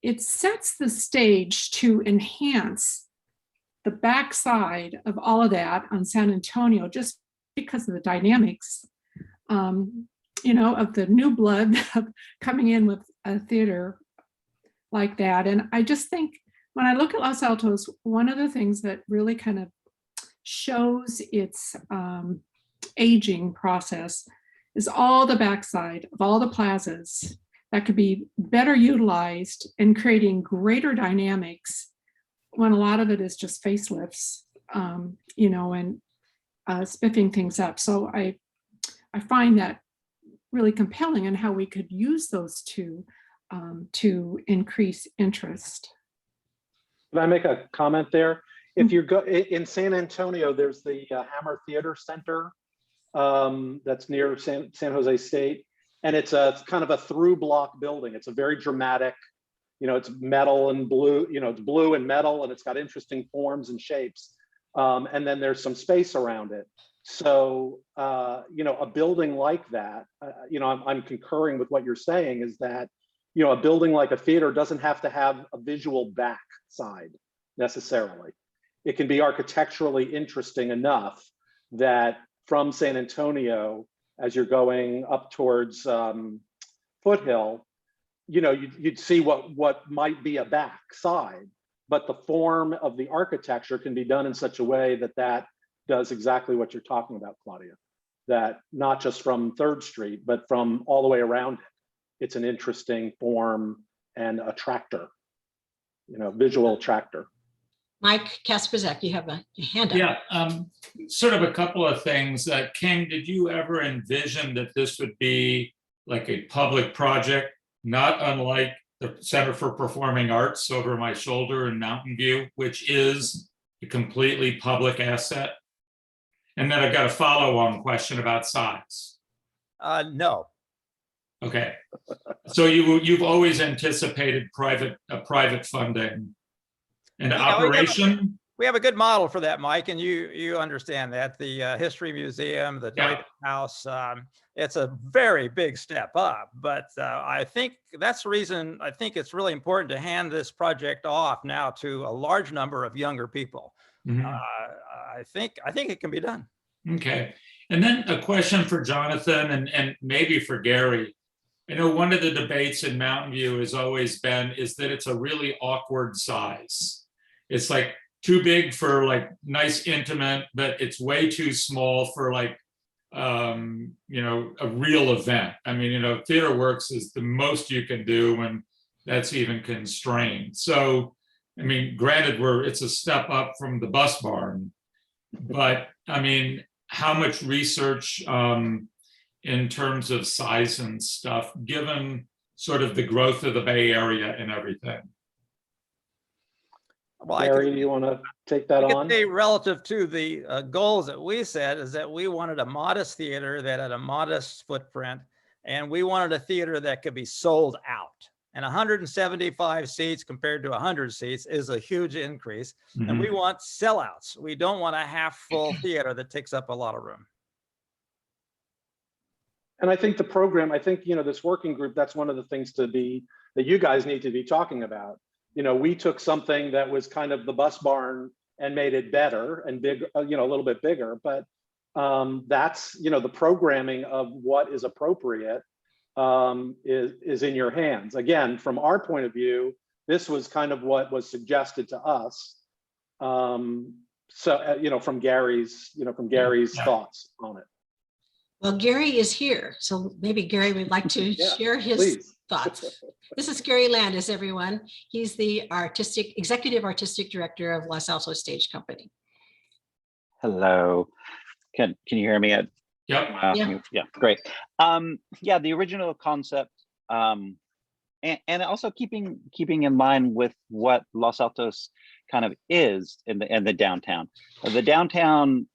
it sets the stage to enhance the backside of all of that on San Antonio, just because of the dynamics, of the new blood coming in with a theater like that. And I just think when I look at Los Altos, one of the things that really kind of shows its aging process is all the backside of all the plazas that could be better utilized in creating greater dynamics when a lot of it is just facelifts, and spiffing things up. So I find that really compelling in how we could use those two to increase interest. Can I make a comment there? If you go in San Antonio, there's the Hammer Theater Center that's near San Jose State. And it's kind of a through block building. It's a very dramatic, it's metal and blue, it's blue and metal, and it's got interesting forms and shapes. And then there's some space around it. So, a building like that, I'm concurring with what you're saying is that, a building like a theater doesn't have to have a visual back side necessarily. It can be architecturally interesting enough that from San Antonio, as you're going up towards Foothill, you'd see what might be a back side, but the form of the architecture can be done in such a way that does exactly what you're talking about, Claudia. That not just from 3rd Street, but from all the way around it. It's an interesting form and attractor, visual attractor. Mike Kasperzak, you have a hand up. Yeah, sort of a couple of things. King, did you ever envision that this would be like a public project, not unlike the Center for Performing Arts over my shoulder in Mountain View, which is a completely public asset? And then I've got a follow-on question about size. No. Okay, so you've always anticipated private funding and operation. We have a good model for that, Mike, and you understand that. The History Museum, the Dwight House, it's a very big step up, but I think that's the reason I think it's really important to hand this project off now to a large number of younger people. Mhm. I think it can be done. Okay, and then a question for Jonathan and maybe for Gary. I know one of the debates in Mountain View has always been is that it's a really awkward size. It's like too big for like nice intimate, but it's way too small for like, a real event. I mean, TheaterWorks is the most you can do when that's even constrained. So, I mean, granted, it's a step up from the Bus Barn, but I mean, how much research in terms of size and stuff, given sort of the growth of the Bay Area and everything? Well, I Gary, do you want to take that could on? say relative to the goals that we set is that we wanted a modest theater that had a modest footprint, and we wanted a theater that could be sold out. And 175 seats compared to 100 seats is a huge increase. And we want sellouts. We don't want a half full theater that takes up a lot of room. And I think the program, I think, this working group, that's one of the things that you guys need to be talking about. We took something that was kind of the bus barn and made it better and big, a little bit bigger, but that's, the programming of what is appropriate is in your hands. Again, from our point of view, this was kind of what was suggested to us. So, from Gary's thoughts on it. Well, Gary is here, so maybe Gary would like to share his please. thoughts. This is Gary Landis, everyone. He's the executive artistic director of Los Altos Stage Company. Hello. Can you hear me? Yep. Yeah. Great. Yeah, the original concept, and also keeping in line with what Los Altos kind of is in the downtown. The downtown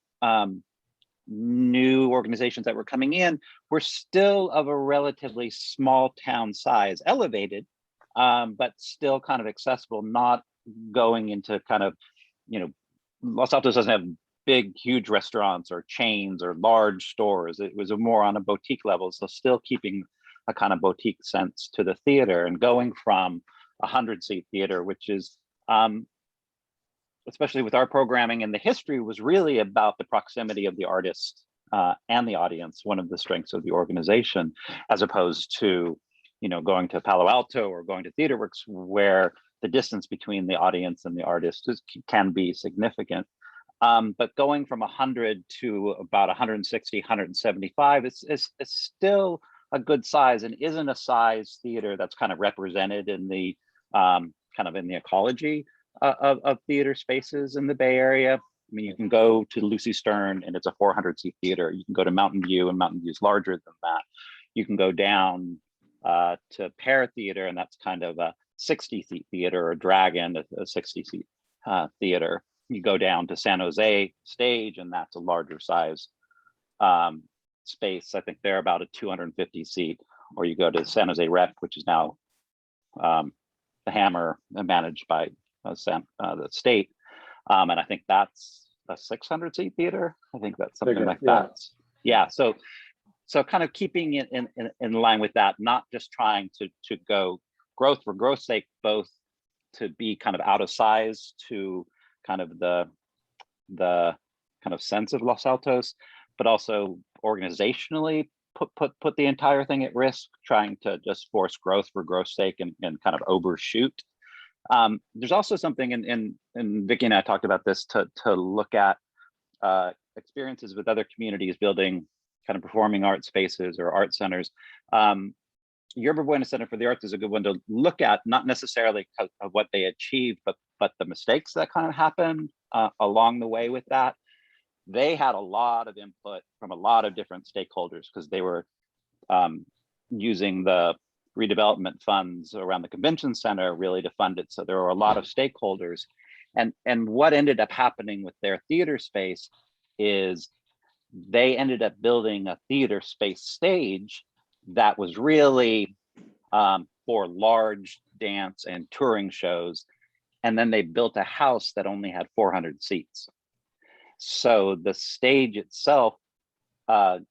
new organizations that were coming in were still of a relatively small town size, elevated, but still kind of accessible, not going into kind of, Los Altos doesn't have big, huge restaurants or chains or large stores. It was more on a boutique level. So still keeping a kind of boutique sense to the theater and going from a 100-seat theater, which is, especially with our programming and the history, was really about the proximity of the artist and the audience, one of the strengths of the organization, as opposed to, going to Palo Alto or going to TheaterWorks, where the distance between the audience and the artist can be significant. But going from 100 to about 160, 175 is still a good size, and isn't a size theater that's kind of represented in the kind of in the ecology of theater spaces in the Bay Area. I mean, you can go to Lucy Stern and it's a 400-seat theater. You can go to Mountain View, and Mountain View is larger than that. You can go down to Pear Theater, and that's kind of a 60-seat theater, or Dragon, a 60-seat theater. You go down to San Jose Stage, and that's a larger size space. I think they're about a 250-seat. Or you go to San Jose Rep, which is now the Hammer, managed by the state, and I think that's a 600-seat theater. I think that's something Bigger, like that. Yeah. So kind of keeping it in line with that, not just trying to go growth for growth's sake, both to be kind of out of size to kind of the kind of sense of Los Altos, but also organizationally put the entire thing at risk, trying to just force growth for growth's sake and kind of overshoot. There's also something, and Vicki and I talked about this, to look at experiences with other communities building kind of performing art spaces or art centers. Yerba Buena Center for the Arts is a good one to look at, not necessarily because of what they achieved, but the mistakes that kind of happened along the way with that. They had a lot of input from a lot of different stakeholders, because they were using the redevelopment funds around the convention center really to fund it. So there were a lot of stakeholders, and what ended up happening with their theater space is they ended up building a theater space stage that was really for large dance and touring shows. And then they built a house that only had 400 seats. So the stage itself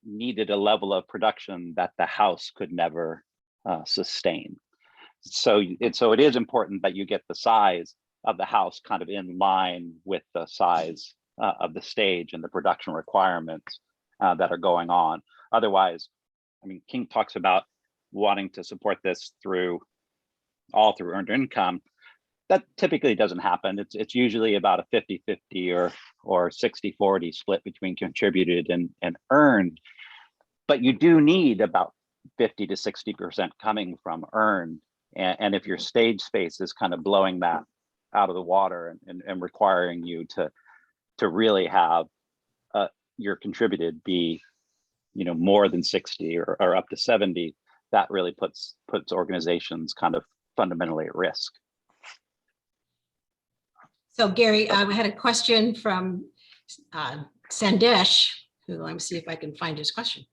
needed a level of production that the house could never sustain. So it is important that you get the size of the house kind of in line with the size of the stage and the production requirements that are going on. Otherwise, I mean, King talks about wanting to support this through earned income. That typically doesn't happen. It's usually about a 50-50 or 60-40 split between contributed and earned. But you do need about 50 to 60% coming from earned. And if your stage space is kind of blowing that out of the water and requiring you to really have your contributed be, more than 60 or up to 70, that really puts organizations kind of fundamentally at risk. So Gary, I had a question from Sandesh, who, let me see if I can find his question.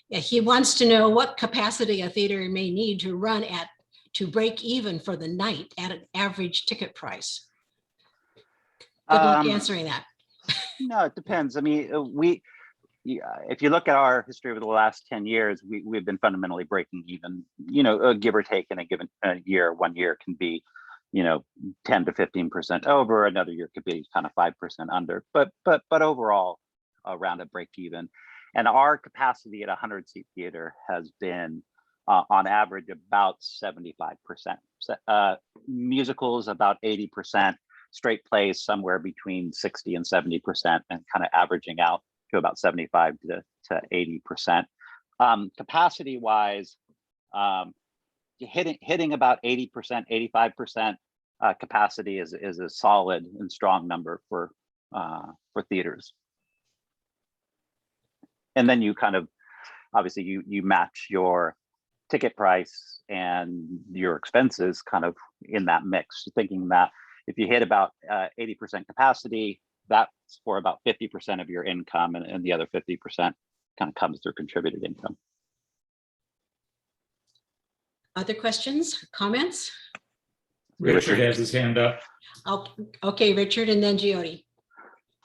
Yeah, he wants to know what capacity a theater may need to run at to break even for the night at an average ticket price. Good luck answering that. No, it depends. I mean, if you look at our history over the last 10 years, we've been fundamentally breaking even, give or take in a given year. 1 year can be, 10 to 15% over, another year could be kind of 5% under, but overall around a break even. And our capacity at a 100-seat theater has been on average about 75%. Musicals about 80%, straight plays somewhere between 60 and 70%, and kind of averaging out to about 75 to 80%. Capacity wise, hitting about 80%, 85% capacity is a solid and strong number for theaters. And then you kind of, obviously you match your ticket price and your expenses kind of in that mix, thinking that if you hit about 80% capacity, that's for about 50% of your income, and the other 50% kind of comes through contributed income. Other questions, comments? Richard has his hand up. Okay, Richard, and then Jyoti.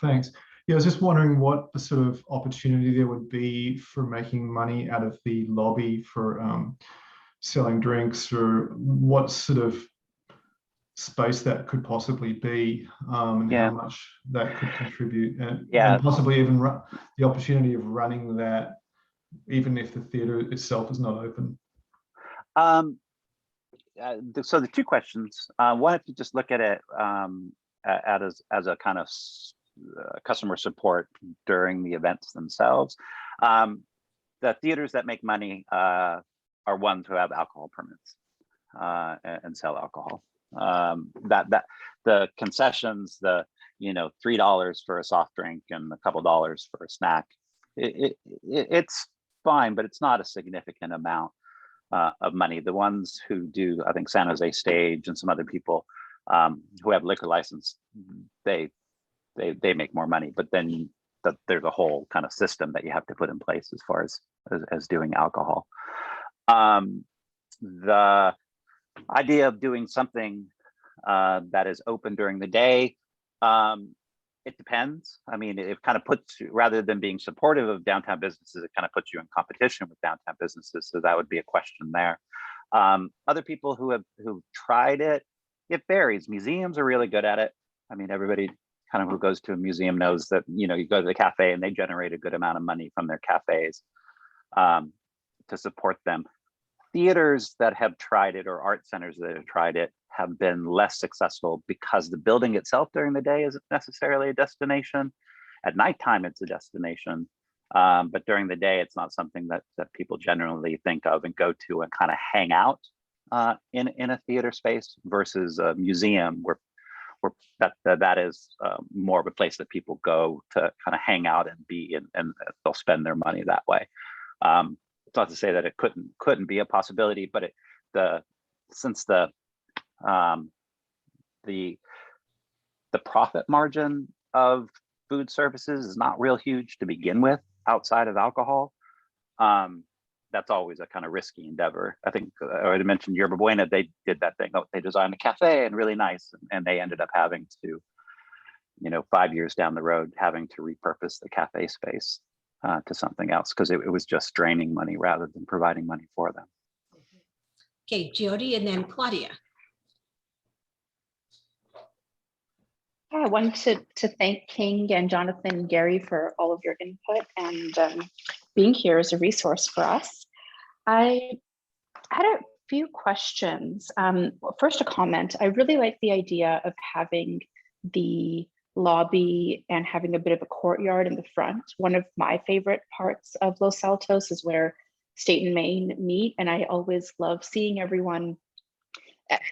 Thanks. Yeah, I was just wondering what the sort of opportunity there would be for making money out of the lobby for selling drinks, or what sort of space that could possibly be, and how much that could contribute, and possibly even the opportunity of running that even if the theater itself is not open. So the two questions. One, if you just look at it as a kind of customer support during the events themselves, the theaters that make money are ones who have alcohol permits and sell alcohol. That the concessions, the $3 for a soft drink and a couple dollars for a snack, it's fine, but it's not a significant amount of money. The ones who do, I think San Jose Stage and some other people who have liquor license, they make more money, but then there's a whole kind of system that you have to put in place as far as doing alcohol. The idea of doing something that is open during the day, it depends. I mean, it kind of puts you, rather than being supportive of downtown businesses, it kind of puts you in competition with downtown businesses. So that would be a question there. Other people who've tried it, it varies. Museums are really good at it. I mean, everybody kind of who goes to a museum knows that, you go to the cafe and they generate a good amount of money from their cafes to support them. Theaters that have tried it, or art centers that have tried it, have been less successful because the building itself during the day isn't necessarily a destination. At nighttime, it's a destination. But during the day, it's not something that people generally think of and go to and kind of hang out in a theater space, versus a museum where that is more of a place that people go to kind of hang out and be in, and they'll spend their money that way. It's not to say that it couldn't be a possibility, but since the profit margin of food services is not real huge to begin with outside of alcohol, that's always a kind of risky endeavor. I think I already mentioned Yerba Buena. They did that thing. They designed a cafe and really nice, and they ended up having to, 5 years down the road, having to repurpose the cafe space to something else, because it was just draining money rather than providing money for them. Okay, Jyoti, and then Claudia. I wanted to thank King and Jonathan and Gary for all of your input and being here as a resource for us. I had a few questions. First, a comment. I really like the idea of having the lobby and having a bit of a courtyard in the front. One of my favorite parts of Los Altos is where State and Main meet, and I always love seeing everyone,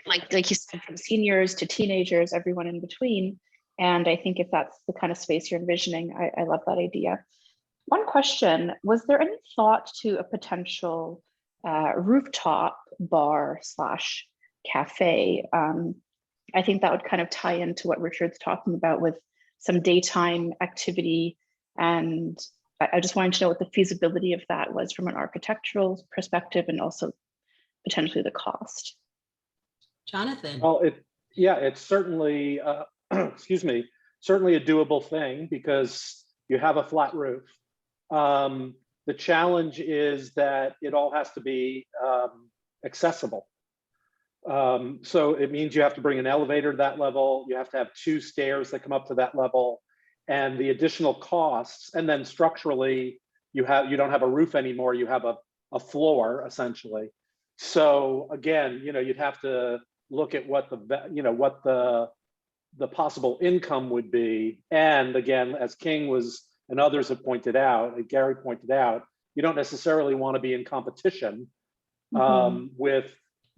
like you said, from seniors to teenagers, everyone in between. And I think if that's the kind of space you're envisioning, I love that idea. One question, was there any thought to a potential rooftop bar / cafe? I think that would kind of tie into what Richard's talking about with some daytime activity. And I just wanted to know what the feasibility of that was from an architectural perspective and also potentially the cost. Jonathan. Well, it's certainly, excuse me, certainly a doable thing because you have a flat roof. The challenge is that it all has to be accessible. So it means you have to bring an elevator to that level. You have to have 2 stairs that come up to that level, and the additional costs. And then structurally, you don't have a roof anymore. You have a floor essentially. So again, you'd have to look at what the possible income would be. And again, as King and others have pointed out, and Gary pointed out, you don't necessarily want to be in competition with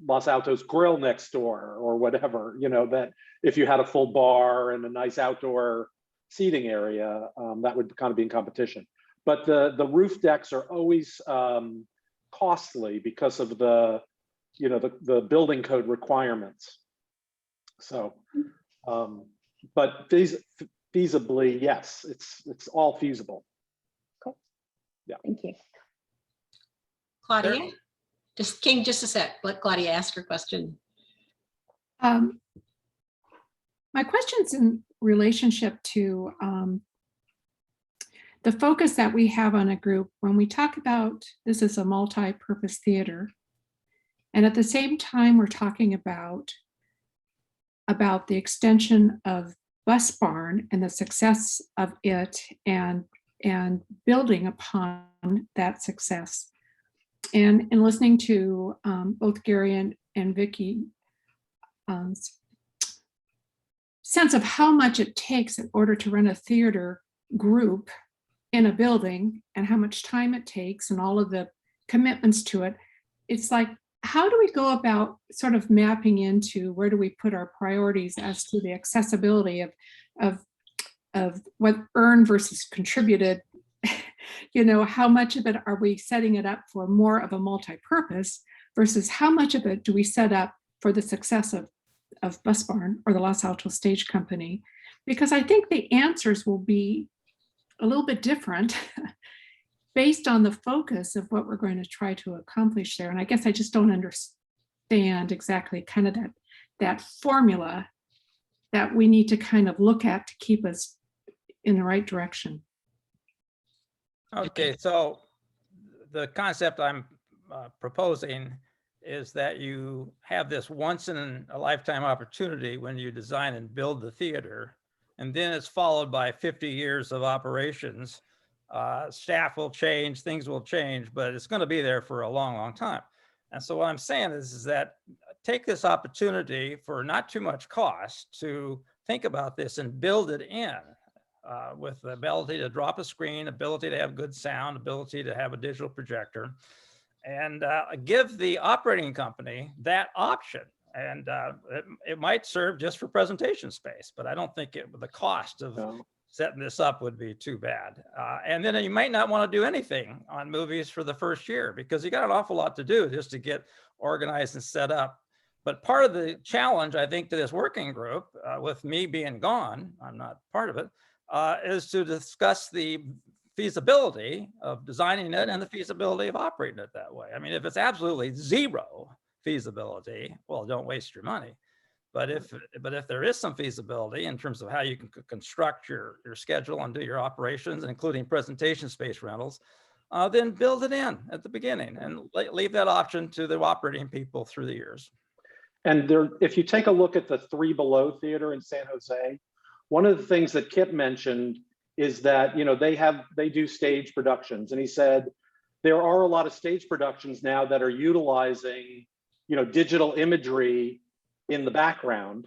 Los Altos Grill next door or whatever, that if you had a full bar and a nice outdoor seating area, that would kind of be in competition. But the roof decks are always costly because of the building code requirements. So, but feasibly, yes, it's all feasible. Cool. Yeah. Thank you. Claudia? Just King, just a sec. Let Claudia ask her question. My question's in relationship to the focus that we have on a group when we talk about this is a multi-purpose theater. And at the same time, we're talking about the extension of Bus Barn and the success of it and building upon that success. And in listening to both Gary and Vicky, sense of how much it takes in order to run a theater group in a building and how much time it takes and all of the commitments to it. It's like, how do we go about sort of mapping into where do we put our priorities as to the accessibility of what earned versus contributed? How much of it are we setting it up for more of a multi-purpose versus how much of it do we set up for the success of Bus Barn or the Los Altos Stage Company? Because I think the answers will be a little bit different based on the focus of what we're going to try to accomplish there. And I guess I just don't understand exactly kind of that formula that we need to kind of look at to keep us in the right direction. Okay, so the concept I'm proposing is that you have this once in a lifetime opportunity when you design and build the theater, and then it's followed by 50 years of operations. Staff will change, things will change, but it's going to be there for a long, long time. And so what I'm saying is that take this opportunity for not too much cost to think about this and build it in. With the ability to drop a screen, ability to have good sound, ability to have a digital projector, and give the operating company that option. And it might serve just for presentation space, but I don't think the cost of setting this up would be too bad. And then you might not want to do anything on movies for the first year because you got an awful lot to do just to get organized and set up. But part of the challenge, I think, to this working group, with me being gone, I'm not part of it, is to discuss the feasibility of designing it and the feasibility of operating it that way. I mean, if it's absolutely zero feasibility, well, don't waste your money. But if there is some feasibility in terms of how you can construct your schedule and do your operations, including presentation space rentals, then build it in at the beginning and leave that option to the operating people through the years. And if you take a look at the Three Below Theater in San Jose, one of the things that Kip mentioned is that they do stage productions, and he said there are a lot of stage productions now that are utilizing digital imagery in the background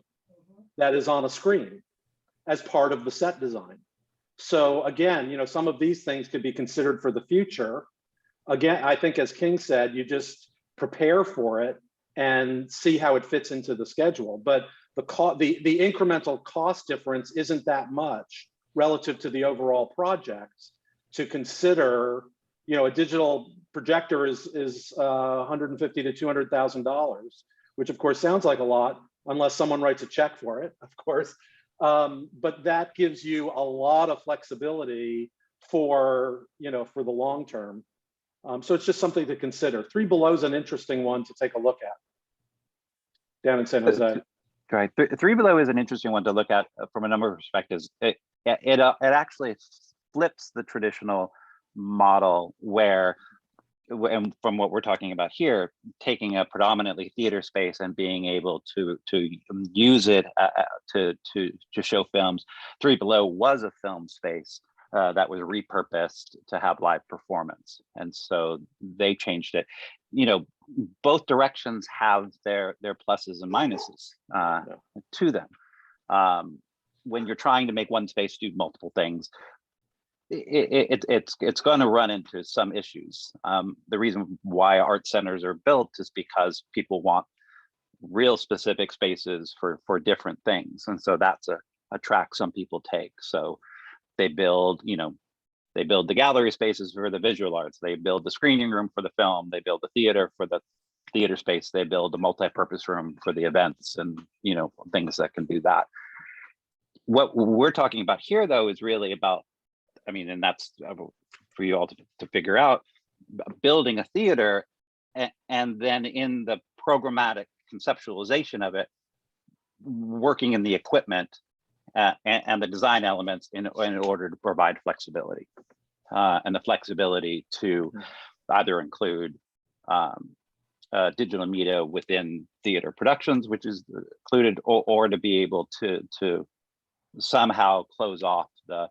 that is on a screen as part of the set design. So again, some of these things could be considered for the future. Again, I think as King said, you just prepare for it and see how it fits into the schedule. But the incremental cost difference isn't that much relative to the overall project to consider. A digital projector is $150,000 to $200,000, which of course sounds like a lot, unless someone writes a check for it, of course. But that gives you a lot of flexibility for, for the long term. So it's just something to consider. Three Below is an interesting one to take a look at down in San Jose. Right. Three Below is an interesting one to look at from a number of perspectives. It actually flips the traditional model where, and from what we're talking about here, taking a predominantly theater space and being able to use it to show films. Three Below was a film space that was repurposed to have live performance, and so they changed it. Both directions have their pluses and minuses to them. When you're trying to make one space do multiple things, it's going to run into some issues. The reason why art centers are built is because people want real specific spaces for different things, and so that's a track some people take. So they build, they build the gallery spaces for the visual arts. They build the screening room for the film. They build the theater for the theater space. They build a multi-purpose room for the events and, things that can do that. What we're talking about here, though, is really about, and that's for you all to figure out, building a theater and then in the programmatic conceptualization of it, working in the equipment and the design elements in order to provide flexibility, and the flexibility to either include digital media within theater productions, which is included, or to be able to somehow close off the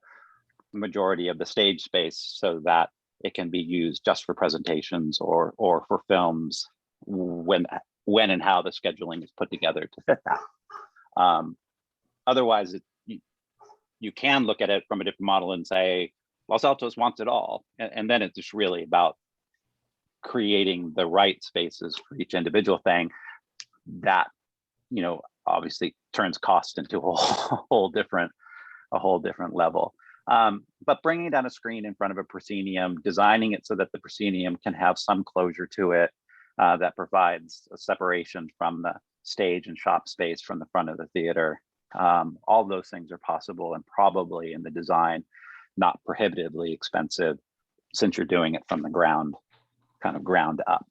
majority of the stage space so that it can be used just for presentations or for films when and how the scheduling is put together to fit that. Otherwise, you can look at it from a different model and say, Los Altos wants it all. And then it's just really about creating the right spaces for each individual thing that, obviously turns cost into a whole different level. But bringing down a screen in front of a proscenium, designing it so that the proscenium can have some closure to it that provides a separation from the stage and shop space from the front of the theater. All those things are possible and probably in the design, not prohibitively expensive, since you're doing it from the ground up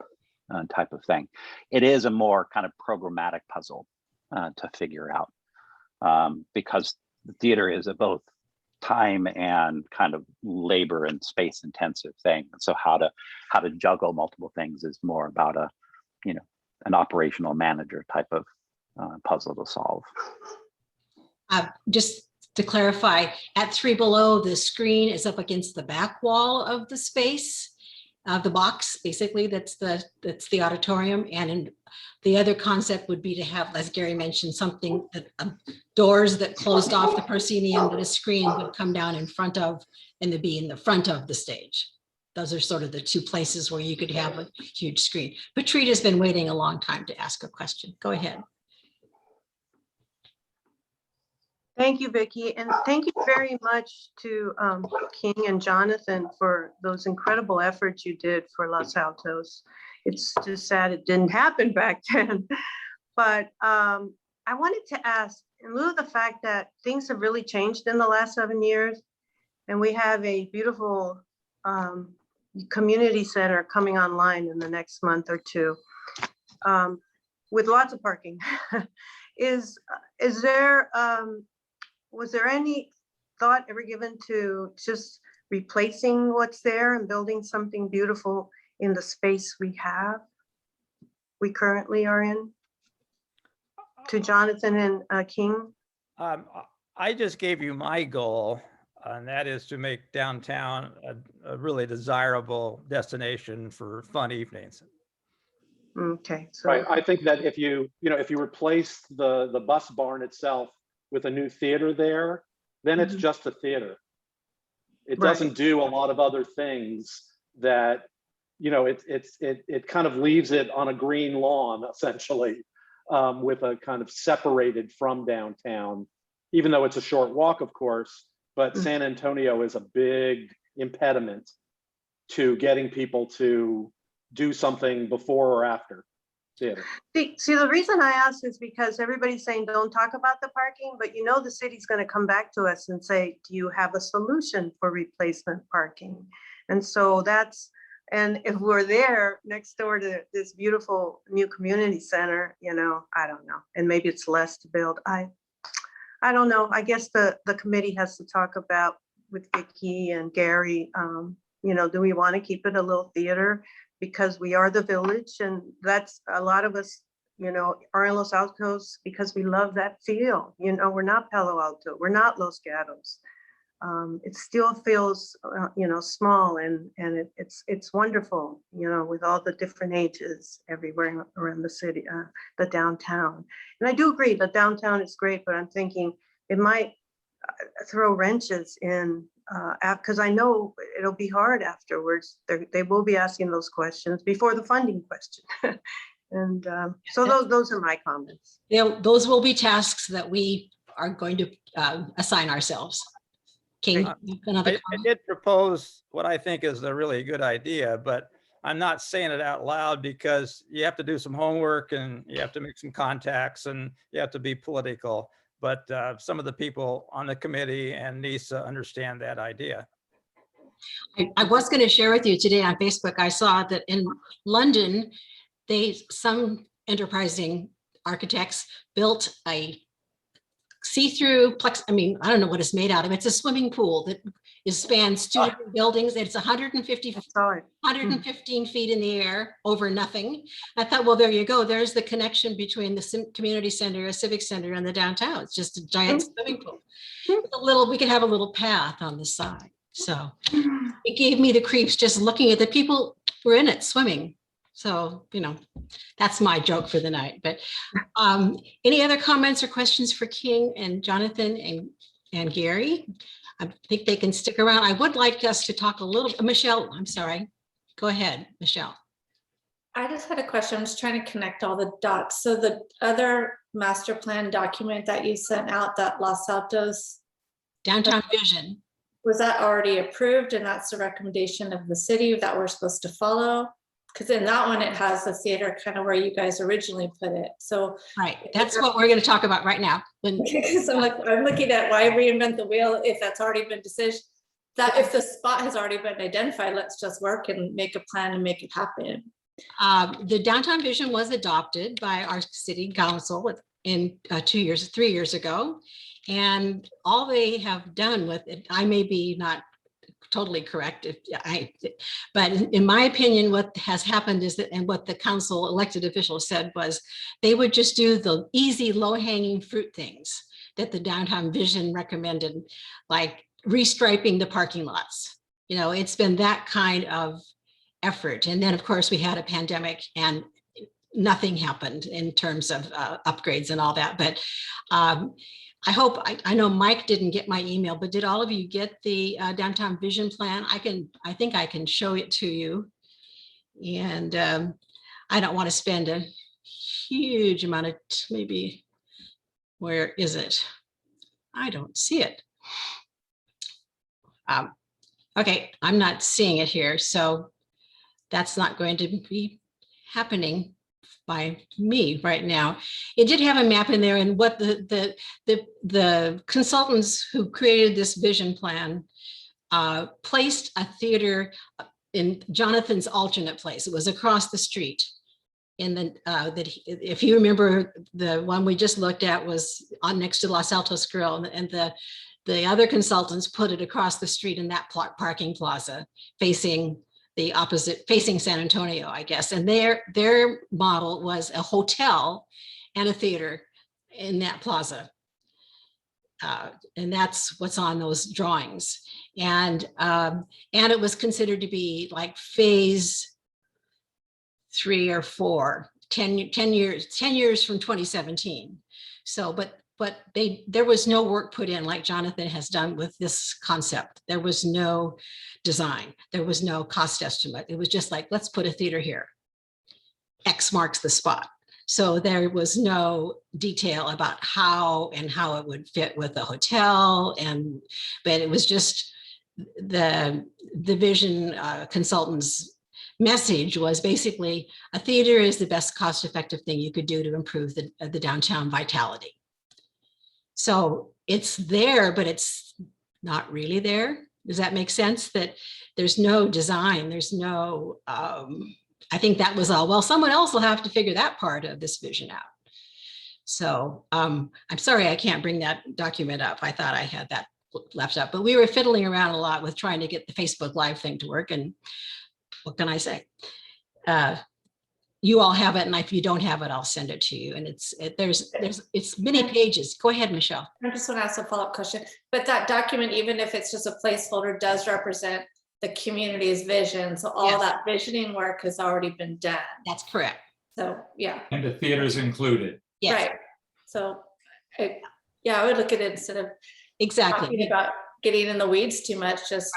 type of thing. It is a more kind of programmatic puzzle to figure out because the theater is a both time and kind of labor and space intensive thing. So how to juggle multiple things is more about an operational manager type of puzzle to solve. Just to clarify, at Three Below, the screen is up against the back wall of the space, the box, basically, that's the auditorium. And the other concept would be to have, as Gary mentioned, something that doors that closed off the proscenium, that a screen would come down in front of, and to be in the front of the stage. Those are sort of the two places where you could have a huge screen. Patrita has been waiting a long time to ask a question. Go ahead. Thank you, Vicki, and thank you very much to King and Jonathan for those incredible efforts you did for Los Altos. It's just sad it didn't happen back then. But I wanted to ask, in lieu of the fact that things have really changed in the last 7 years, and we have a beautiful community center coming online in the next month or two, with lots of parking. Was there any thought ever given to just replacing what's there and building something beautiful in the space we currently are in? To Jonathan and King? I just gave you my goal, and that is to make downtown a really desirable destination for fun evenings. Okay. So Right. I think that if you replace the bus barn itself with a new theater there, then it's just a theater. It doesn't do a lot of other things that, it kind of leaves it on a green lawn, essentially, with a kind of separated from downtown, even though it's a short walk, of course, but San Antonio is a big impediment to getting people to do something before or after. theater. See, the reason I asked is because everybody's saying, don't talk about the parking, but you know, the city's gonna come back to us and say, do you have a solution for replacement parking? And so and if we're there next door to this beautiful new community center, you know, I don't know, and maybe it's less to build. I don't know. I guess the committee has to talk about with Vicki and Gary, you know, do we want to keep it a little theater? Because we are the village, and that's a lot of us, you know, are in Los Altos because we love that feel. You know, we're not Palo Alto, we're not Los Gatos. It still feels, you know, small, and it's wonderful, you know, with all the different ages everywhere around the city, the downtown. And I do agree that downtown is great, but I'm thinking it might throw wrenches in, because I know it'll be hard afterwards. They will be asking those questions before the funding question. And so those are my comments. Yeah, those will be tasks that we are going to assign ourselves. King, another I did propose what I think is a really good idea, but I'm not saying it out loud because you have to do some homework and you have to make some contacts and you have to be political. But some of the people on the committee and NISA understand that idea. I was going to share with you today on Facebook. I saw that in London, some enterprising architects built a see-through plex. I mean, I don't know what it's made out of. It's a swimming pool that spans two different buildings. It's 115 feet in the air over nothing. I thought, well, there you go. There's the connection between the community center, a civic center, and the downtown. It's just a giant swimming pool. We could have a little path on the side. So it gave me the creeps just looking at the people who were in it swimming. So, you know, that's my joke for the night. But any other comments or questions for King and Jonathan and Gary? I think they can stick around. I would like us to talk a little, Michelle, I'm sorry. Go ahead, Michelle. I just had a question. I'm just trying to connect all the dots. So the other master plan document that you sent out, that Los Altos Downtown Vision, was that already approved? And that's the recommendation of the city that we're supposed to follow? Because in that one, it has the theater kind of where you guys originally put it. So right, that's what we're going to talk about right now. So I'm looking at why reinvent the wheel if that's already been decision. That if the spot has already been identified, let's just work and make a plan and make it happen. The Downtown Vision was adopted by our city council in 3 years ago. And all they have done with it, I may be not totally correct, but in my opinion, what has happened is that, and what the council elected officials said was, they would just do the easy, low-hanging fruit things that the Downtown Vision recommended, like restriping the parking lots. You know, it's been that kind of effort. And then, of course, we had a pandemic and nothing happened in terms of upgrades and all that. But I hope, I know Mike didn't get my email, but did all of you get the Downtown Vision Plan? I think I can show it to you. And I don't want to spend a huge amount of, maybe, where is it? I don't see it. Okay, I'm not seeing it here. So that's not going to be happening by me right now. It did have a map in there, and what the consultants who created this vision plan placed a theater in Jonathan's alternate place. It was across the street. And then if you remember, the one we just looked at was on next to Los Altos Grill, and the other consultants put it across the street in that parking plaza facing the opposite, facing San Antonio, I guess. And their model was a hotel and a theater in that plaza. And that's what's on those drawings. And it was considered to be like phase 3 or 4, 10 years from 2017. So, but there was no work put in like Jonathan has done with this concept. There was no design. There was no cost estimate. It was just like, let's put a theater here. X marks the spot. So there was no detail about how it would fit with the hotel. But it was just the vision consultants message was basically a theater is the best cost-effective thing you could do to improve the downtown vitality. So it's there, but it's not really there. Does that make sense? That there's no design, there's no, I think that was all, well, someone else will have to figure that part of this vision out. So I'm sorry, I can't bring that document up. I thought I had that left up, but we were fiddling around a lot with trying to get the Facebook Live thing to work. And what can I say? You all have it, and if you don't have it, I'll send it to you. And it's many pages. Go ahead, Michelle. I just want to ask a follow-up question, but that document, even if it's just a placeholder, does represent the community's vision. So all Yes. that visioning work has already been done. That's correct. So, yeah. And the theater's included. Yes. Right. So, I would look at it instead of Exactly. talking about getting in the weeds too much, just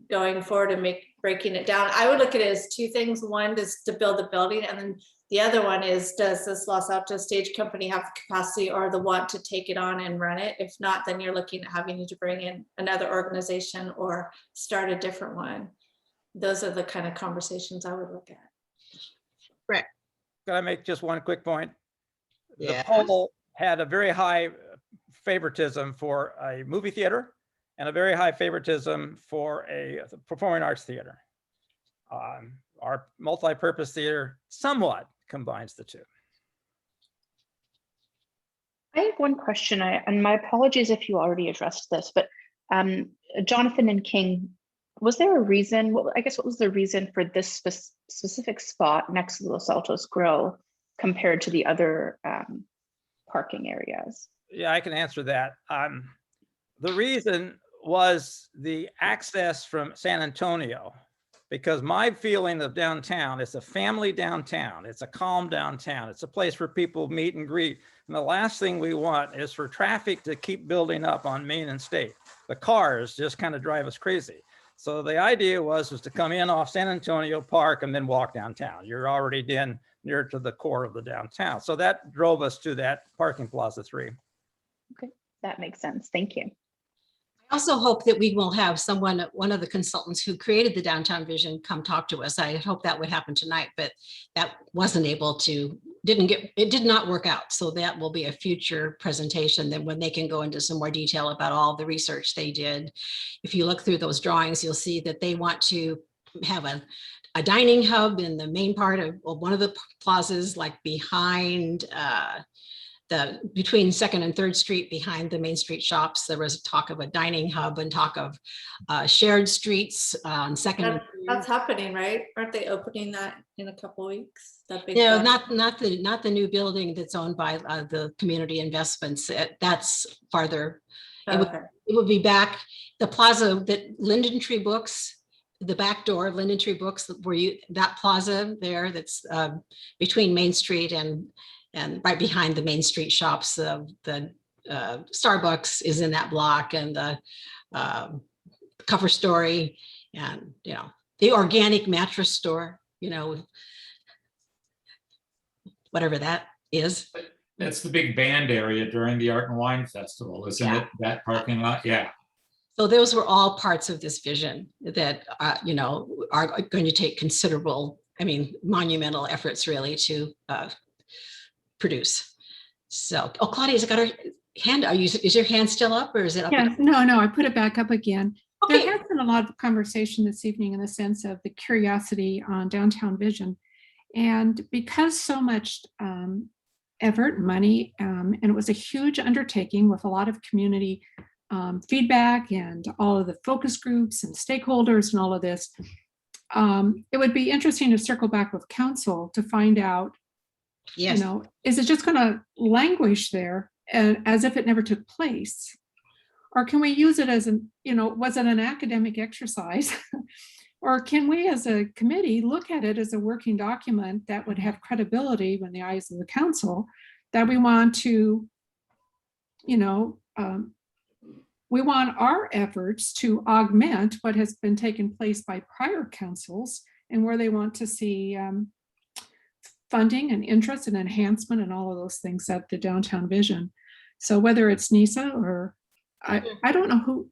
going forward and breaking it down. I would look at it as two things. One is to build the building, and then the other one is, does this Los Altos Stage Company have the capacity or the want to take it on and run it? If not, then you're looking at having to bring in another organization or start a different one. Those are the kind of conversations I would look at. Right. Can I make just one quick point? Yeah. The poll had a very high favoritism for a movie theater and a very high favoritism for a performing arts theater. Our multi-purpose theater somewhat combines the two. I have one question, and my apologies if you already addressed this, but Jonathan and King, was there a reason, I guess what was the reason for this specific spot next to the Los Altos Grill compared to the other parking areas? Yeah, I can answer that. The reason was the access from San Antonio, because my feeling of downtown, it's a family downtown. It's a calm downtown. It's a place where people meet and greet. And the last thing we want is for traffic to keep building up on Main and State. The cars just kind of drive us crazy. So the idea was to come in off San Antonio Park and then walk downtown. You're already near to the core of the downtown. So that drove us to that parking Plaza 3. Okay, that makes sense. Thank you. I also hope that we will have someone, one of the consultants who created the downtown vision, come talk to us. I hope that would happen tonight, but that wasn't able to, it did not work out. So that will be a future presentation, then when they can go into some more detail about all the research they did. If you look through those drawings, you'll see that they want to have a dining hub in the main part of one of the plazas, like behind between 2nd and 3rd Street, behind the Main Street shops. There was talk of a dining hub and talk of shared streets on 2nd. and 3rd. That's happening, right? Aren't they opening that in a couple weeks? That big No, one? not the new building that's owned by the community investments. That's farther. Okay. It would be back, the plaza that Linden Tree Books, the back door of Linden Tree Books, that plaza there, that's between Main Street and right behind the Main Street shops. The Starbucks is in that block, and the Cover Story, and the organic mattress store, whatever that is. That's the big band area during the Art and Wine Festival, isn't it? That parking lot, yeah. So those were all parts of this vision that are going to take considerable, monumental efforts really to produce. So, Claudia's got her hand. Is your hand still up, or is it up? Yeah, no, I put it back up again. Okay. There has been a lot of conversation this evening in the sense of the curiosity on downtown vision. And because so much effort and money, and it was a huge undertaking with a lot of community feedback and all of the focus groups and stakeholders and all of this, it would be interesting to circle back with council to find out, yes, is it just going to languish there as if it never took place? Or can we use it as was it an academic exercise? Or can we as a committee look at it as a working document that would have credibility in the eyes of the council, that we want to, we want our efforts to augment what has been taking place by prior councils, and where they want to see funding and interest and enhancement and all of those things at the downtown vision. So whether it's NISA or I don't know who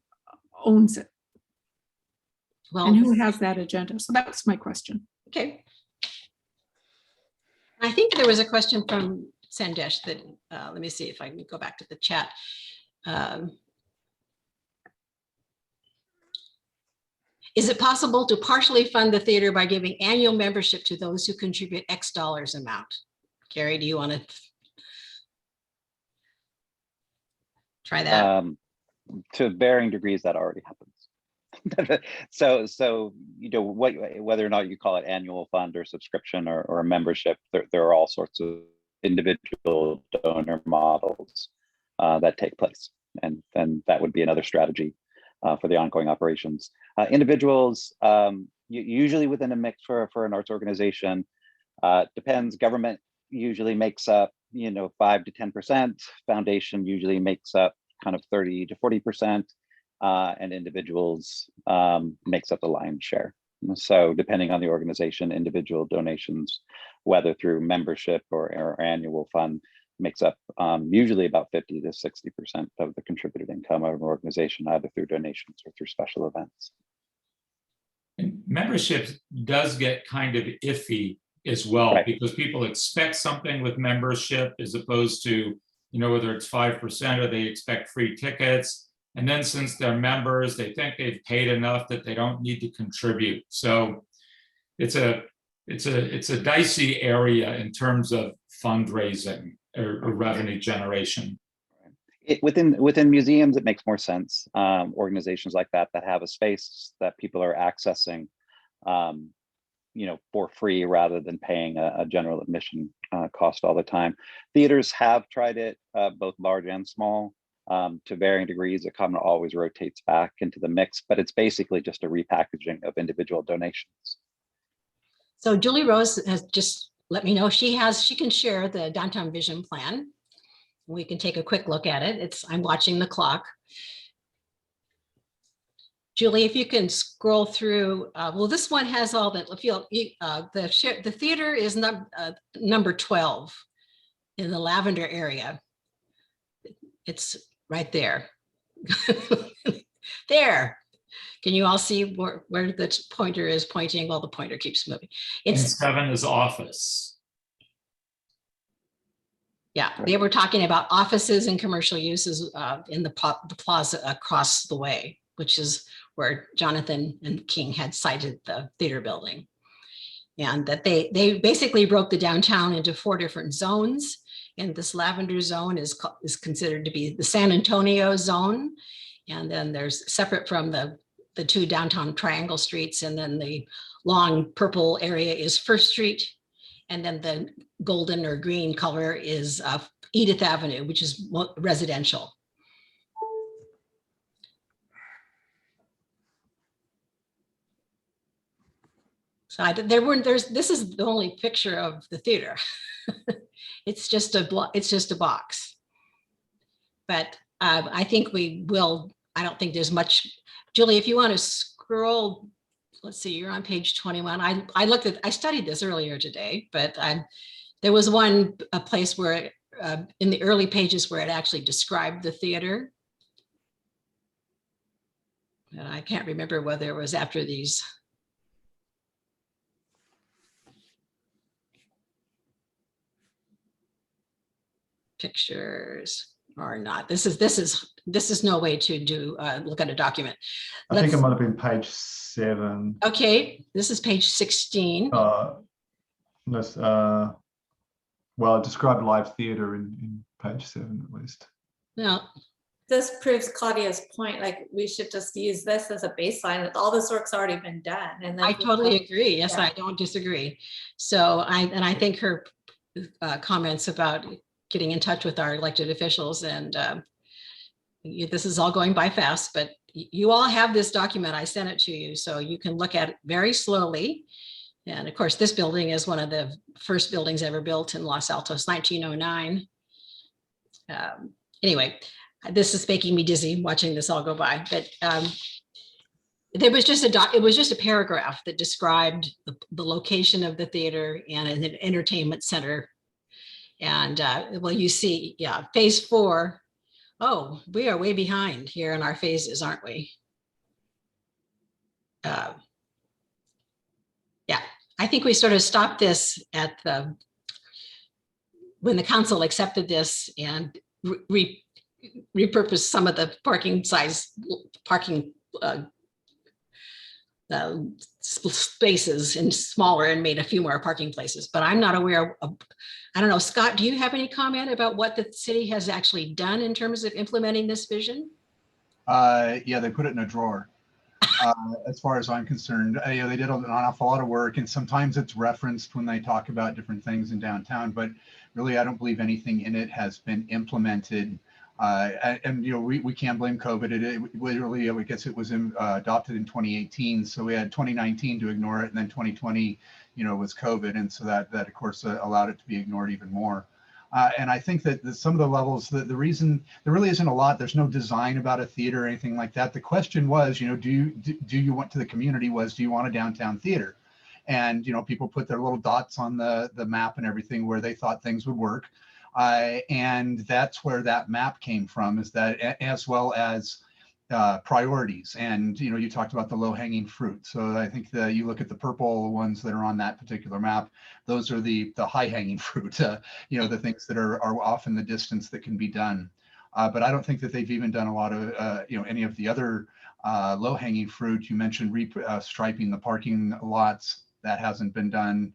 owns it. Well, and who has that agenda. So that's my question. Okay. I think there was a question from Sandesh that, let me see if I can go back to the chat. Is it possible to partially fund the theater by giving annual membership to those who contribute X dollars amount? Gary, do you want to try that? To varying degrees, that already happens. so you know, whether or not you call it annual fund or subscription or a membership, there are all sorts of individual donor models that take place, and then that would be another strategy for the ongoing operations. Individuals, usually within a mix for an arts organization, depends. Government usually makes up, you know, 5 to 10%. Foundation usually makes up kind of 30 to 40%, and individuals makes up the lion's share. So depending on the organization, individual donations, whether through membership or annual fund, makes up usually about 50 to 60% of the contributed income of an organization, either through donations or through special events. And membership does get kind of iffy as well, right, because people expect something with membership as opposed to, you know, whether it's 5% or they expect free tickets. And then since they're members, they think they've paid enough that they don't need to contribute. So it's a dicey area in terms of fundraising or revenue generation. Within museums, it makes more sense. Organizations like that have a space that people are accessing, you know, for free rather than paying a general admission cost all the time. Theaters have tried it, both large and small, to varying degrees. It kind of always rotates back into the mix, but it's basically just a repackaging of individual donations. So Julie Rose has just let me know she can share the downtown vision plan. We can take a quick look at it. I'm watching the clock. Julie, if you can scroll through, well, this one has all the the theater is number 12 in the lavender area. It's right there. There. Can you all see where the pointer is pointing? Well, the pointer keeps moving. And 7 is office. Yeah, they were talking about offices and commercial uses in the plaza across the way, which is where Jonathan and King had cited the theater building. And that they basically broke the downtown into 4 different zones. And this lavender zone is considered to be the San Antonio zone. And then there's separate from the 2 downtown triangle streets. And then the long purple area is First Street. And then the golden or green color is Edith Avenue, which is residential. So this is the only picture of the theater. It's just a box. But I think I don't think there's much. Julie, if you want to scroll, let's see, you're on page 21. I studied this earlier today, but there was a place where in the early pages where it actually described the theater. And I can't remember whether it was after these. Pictures or not. This is no way to do look at a document. I think it might have been page 7. Okay, this is page 16. Well, describe live theater in page 7 at least. No. This proves Claudia's point, like we should just use this as a baseline. All this work's already been done. And then I totally agree. Yes, yeah. I don't disagree. So I think her comments about getting in touch with our elected officials and this is all going by fast, but you all have this document. I sent it to you so you can look at it very slowly. And of course, this building is one of the first buildings ever built in Los Altos, 1909. Anyway, this is making me dizzy watching this all go by, but it was just a paragraph that described the location of the theater and an entertainment center. And well, you see, yeah, phase 4. Oh, we are way behind here in our phases, aren't we? Yeah, I think we sort of stopped this at the when the council accepted this and repurposed some of the parking spaces and smaller and made a few more parking places, but I'm not aware of, I don't know, Scott, do you have any comment about what the city has actually done in terms of implementing this vision? Yeah, they put it in a drawer. As far as I'm concerned, you know, they did an awful lot of work, and sometimes it's referenced when they talk about different things in downtown, but really I don't believe anything in it has been implemented. And you know, we can't blame COVID. It literally, I guess it was adopted in 2018. So we had 2019 to ignore it, and then 2020, you know, was COVID. And so that of course allowed it to be ignored even more. And I think that some of the levels, the reason there really isn't a lot, there's no design about a theater or anything like that. The question was, you know, do you want to the community was, do you want a downtown theater? And, you know, people put their little dots on the map and everything where they thought things would work. And that's where that map came from, is that, as well as priorities. And, you know, you talked about the low hanging fruit. So I think that you look at the purple ones that are on that particular map, those are the high hanging fruit, you know, the things that are off in the distance that can be done. But I don't think that they've even done a lot of, you know, any of the other low hanging fruit. You mentioned striping the parking lots. That hasn't been done.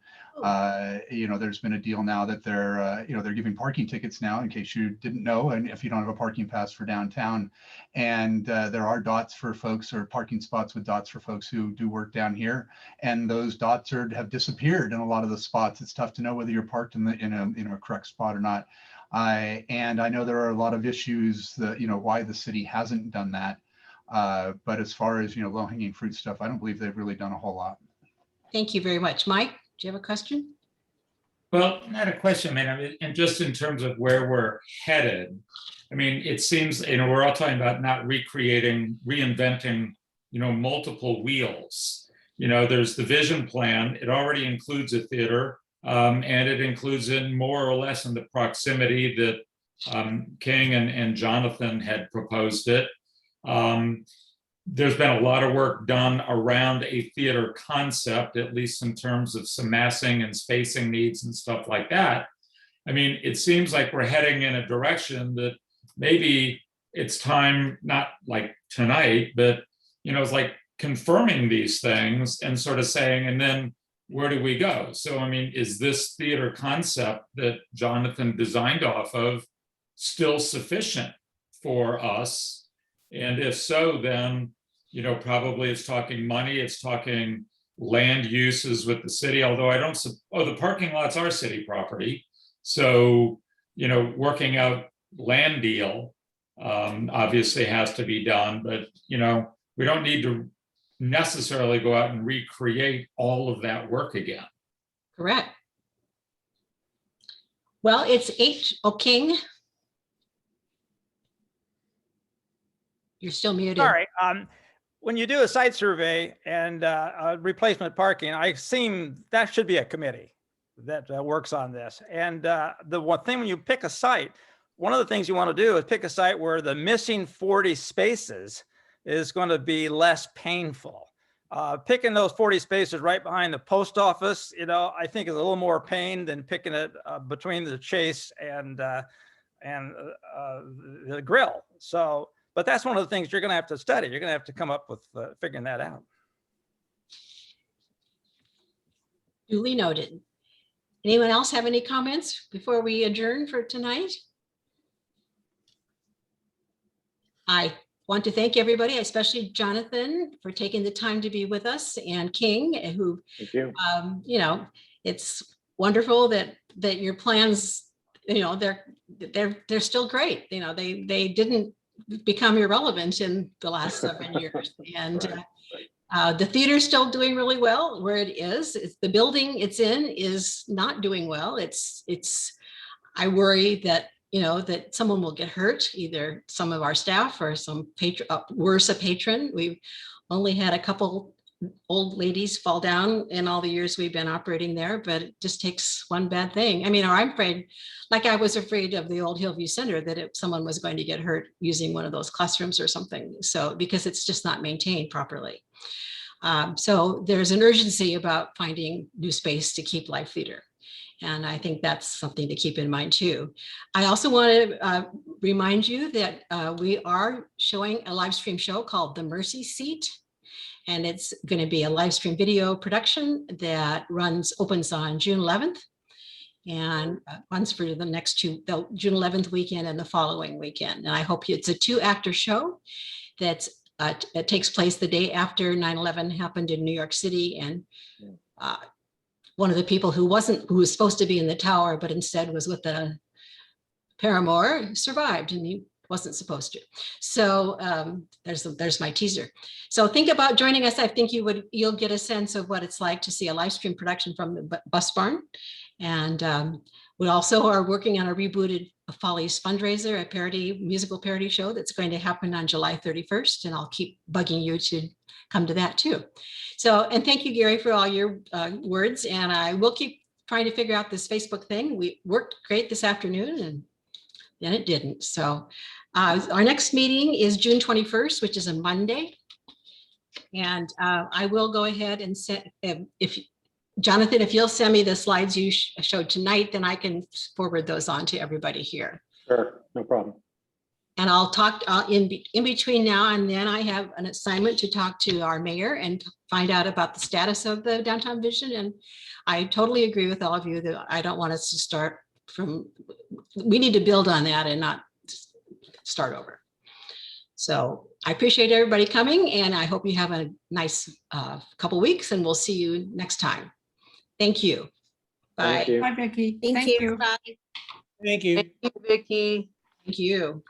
You know, there's been a deal now that they're, you know, they're giving parking tickets now, in case you didn't know, and if you don't have a parking pass for downtown. And there are dots for folks, or parking spots with dots for folks who do work down here. And those dots have disappeared in a lot of the spots. It's tough to know whether you're parked in a correct spot or not. And I know there are a lot of issues that, you know, why the city hasn't done that. But as far as, you know, low hanging fruit stuff, I don't believe they've really done a whole lot. Thank you very much. Mike, do you have a question? Well, not a question, I mean, and just in terms of where we're headed, I mean, it seems, you know, we're all talking about not reinventing, you know, multiple wheels. You know, there's the vision plan. It already includes a theater, and it includes it more or less in the proximity that King and Jonathan had proposed it. There's been a lot of work done around a theater concept, at least in terms of some massing and spacing needs and stuff like that. I mean, it seems like we're heading in a direction that maybe it's time, not like tonight, but, you know, it's like confirming these things and sort of saying, and then where do we go? So, I mean, is this theater concept that Jonathan designed off of still sufficient for us? And if so, then, you know, probably it's talking money, it's talking land uses with the city, although the parking lots are city property. So, you know, working out land deal obviously has to be done, but, you know, we don't need to necessarily go out and recreate all of that work again. Correct. Well, it's King. You're still muted. Sorry. When you do a site survey and replacement parking, I assume that should be a committee that works on this. And the one thing, when you pick a site, one of the things you want to do is pick a site where the missing 40 spaces is going to be less painful. Picking those 40 spaces right behind the post office, you know, I think is a little more pain than picking it between the Chase and the Grill. So, but that's one of the things you're going to have to study. You're going to have to come up with figuring that out. Duly noted. Anyone else have any comments before we adjourn for tonight? I want to thank everybody, especially Jonathan, for taking the time to be with us, and King, who, Thank you. You know, it's wonderful that your plans, you know, they're still great. You know, they didn't become irrelevant in the last 7 years, and the theater's still doing really well where it is. It's the building it's in is not doing well. I worry that, you know, that someone will get hurt, either some of our staff or some patron, worse, a patron. We've only had a couple old ladies fall down in all the years we've been operating there, but it just takes one bad thing. I mean, or I'm afraid, like I was afraid of the old Hillview Center, that if someone was going to get hurt using one of those classrooms or something. So, because it's just not maintained properly. So there's an urgency about finding new space to keep live theater. And I think that's something to keep in mind too. I also want to remind you that we are showing a live stream show called The Mercy Seat. And it's going to be a live stream video production that opens on June 11th and runs for the next the June 11th weekend and the following weekend. And I hope it's a 2-actor show that takes place the day after 9/11 happened in New York City. And one of the people who was supposed to be in the tower, but instead was with the paramour, survived, and he wasn't supposed to. So there's my teaser. So think about joining us. I think you'll get a sense of what it's like to see a live stream production from the Bus Barn. And we also are working on a rebooted Follies fundraiser, a musical parody show that's going to happen on July 31st. And I'll keep bugging you to come to that too. So, and thank you, Gary, for all your words. And I will keep trying to figure out this Facebook thing. We worked great this afternoon and then it didn't. So our next meeting is June 21st, which is a Monday. And I will go ahead and send, Jonathan, if you'll send me the slides you showed tonight, then I can forward those on to everybody here. Sure, no problem. And I'll talk in between now and then. I have an assignment to talk to our mayor and find out about the status of the downtown vision. And I totally agree with all of you that I don't want us to start from, we need to build on that and not start over. So I appreciate everybody coming and I hope you have a nice couple weeks and we'll see you next time. Thank you. Bye. Thank you. Bye, Vicki. Thank you. Thank you. Thank you, Vicki. Thank you.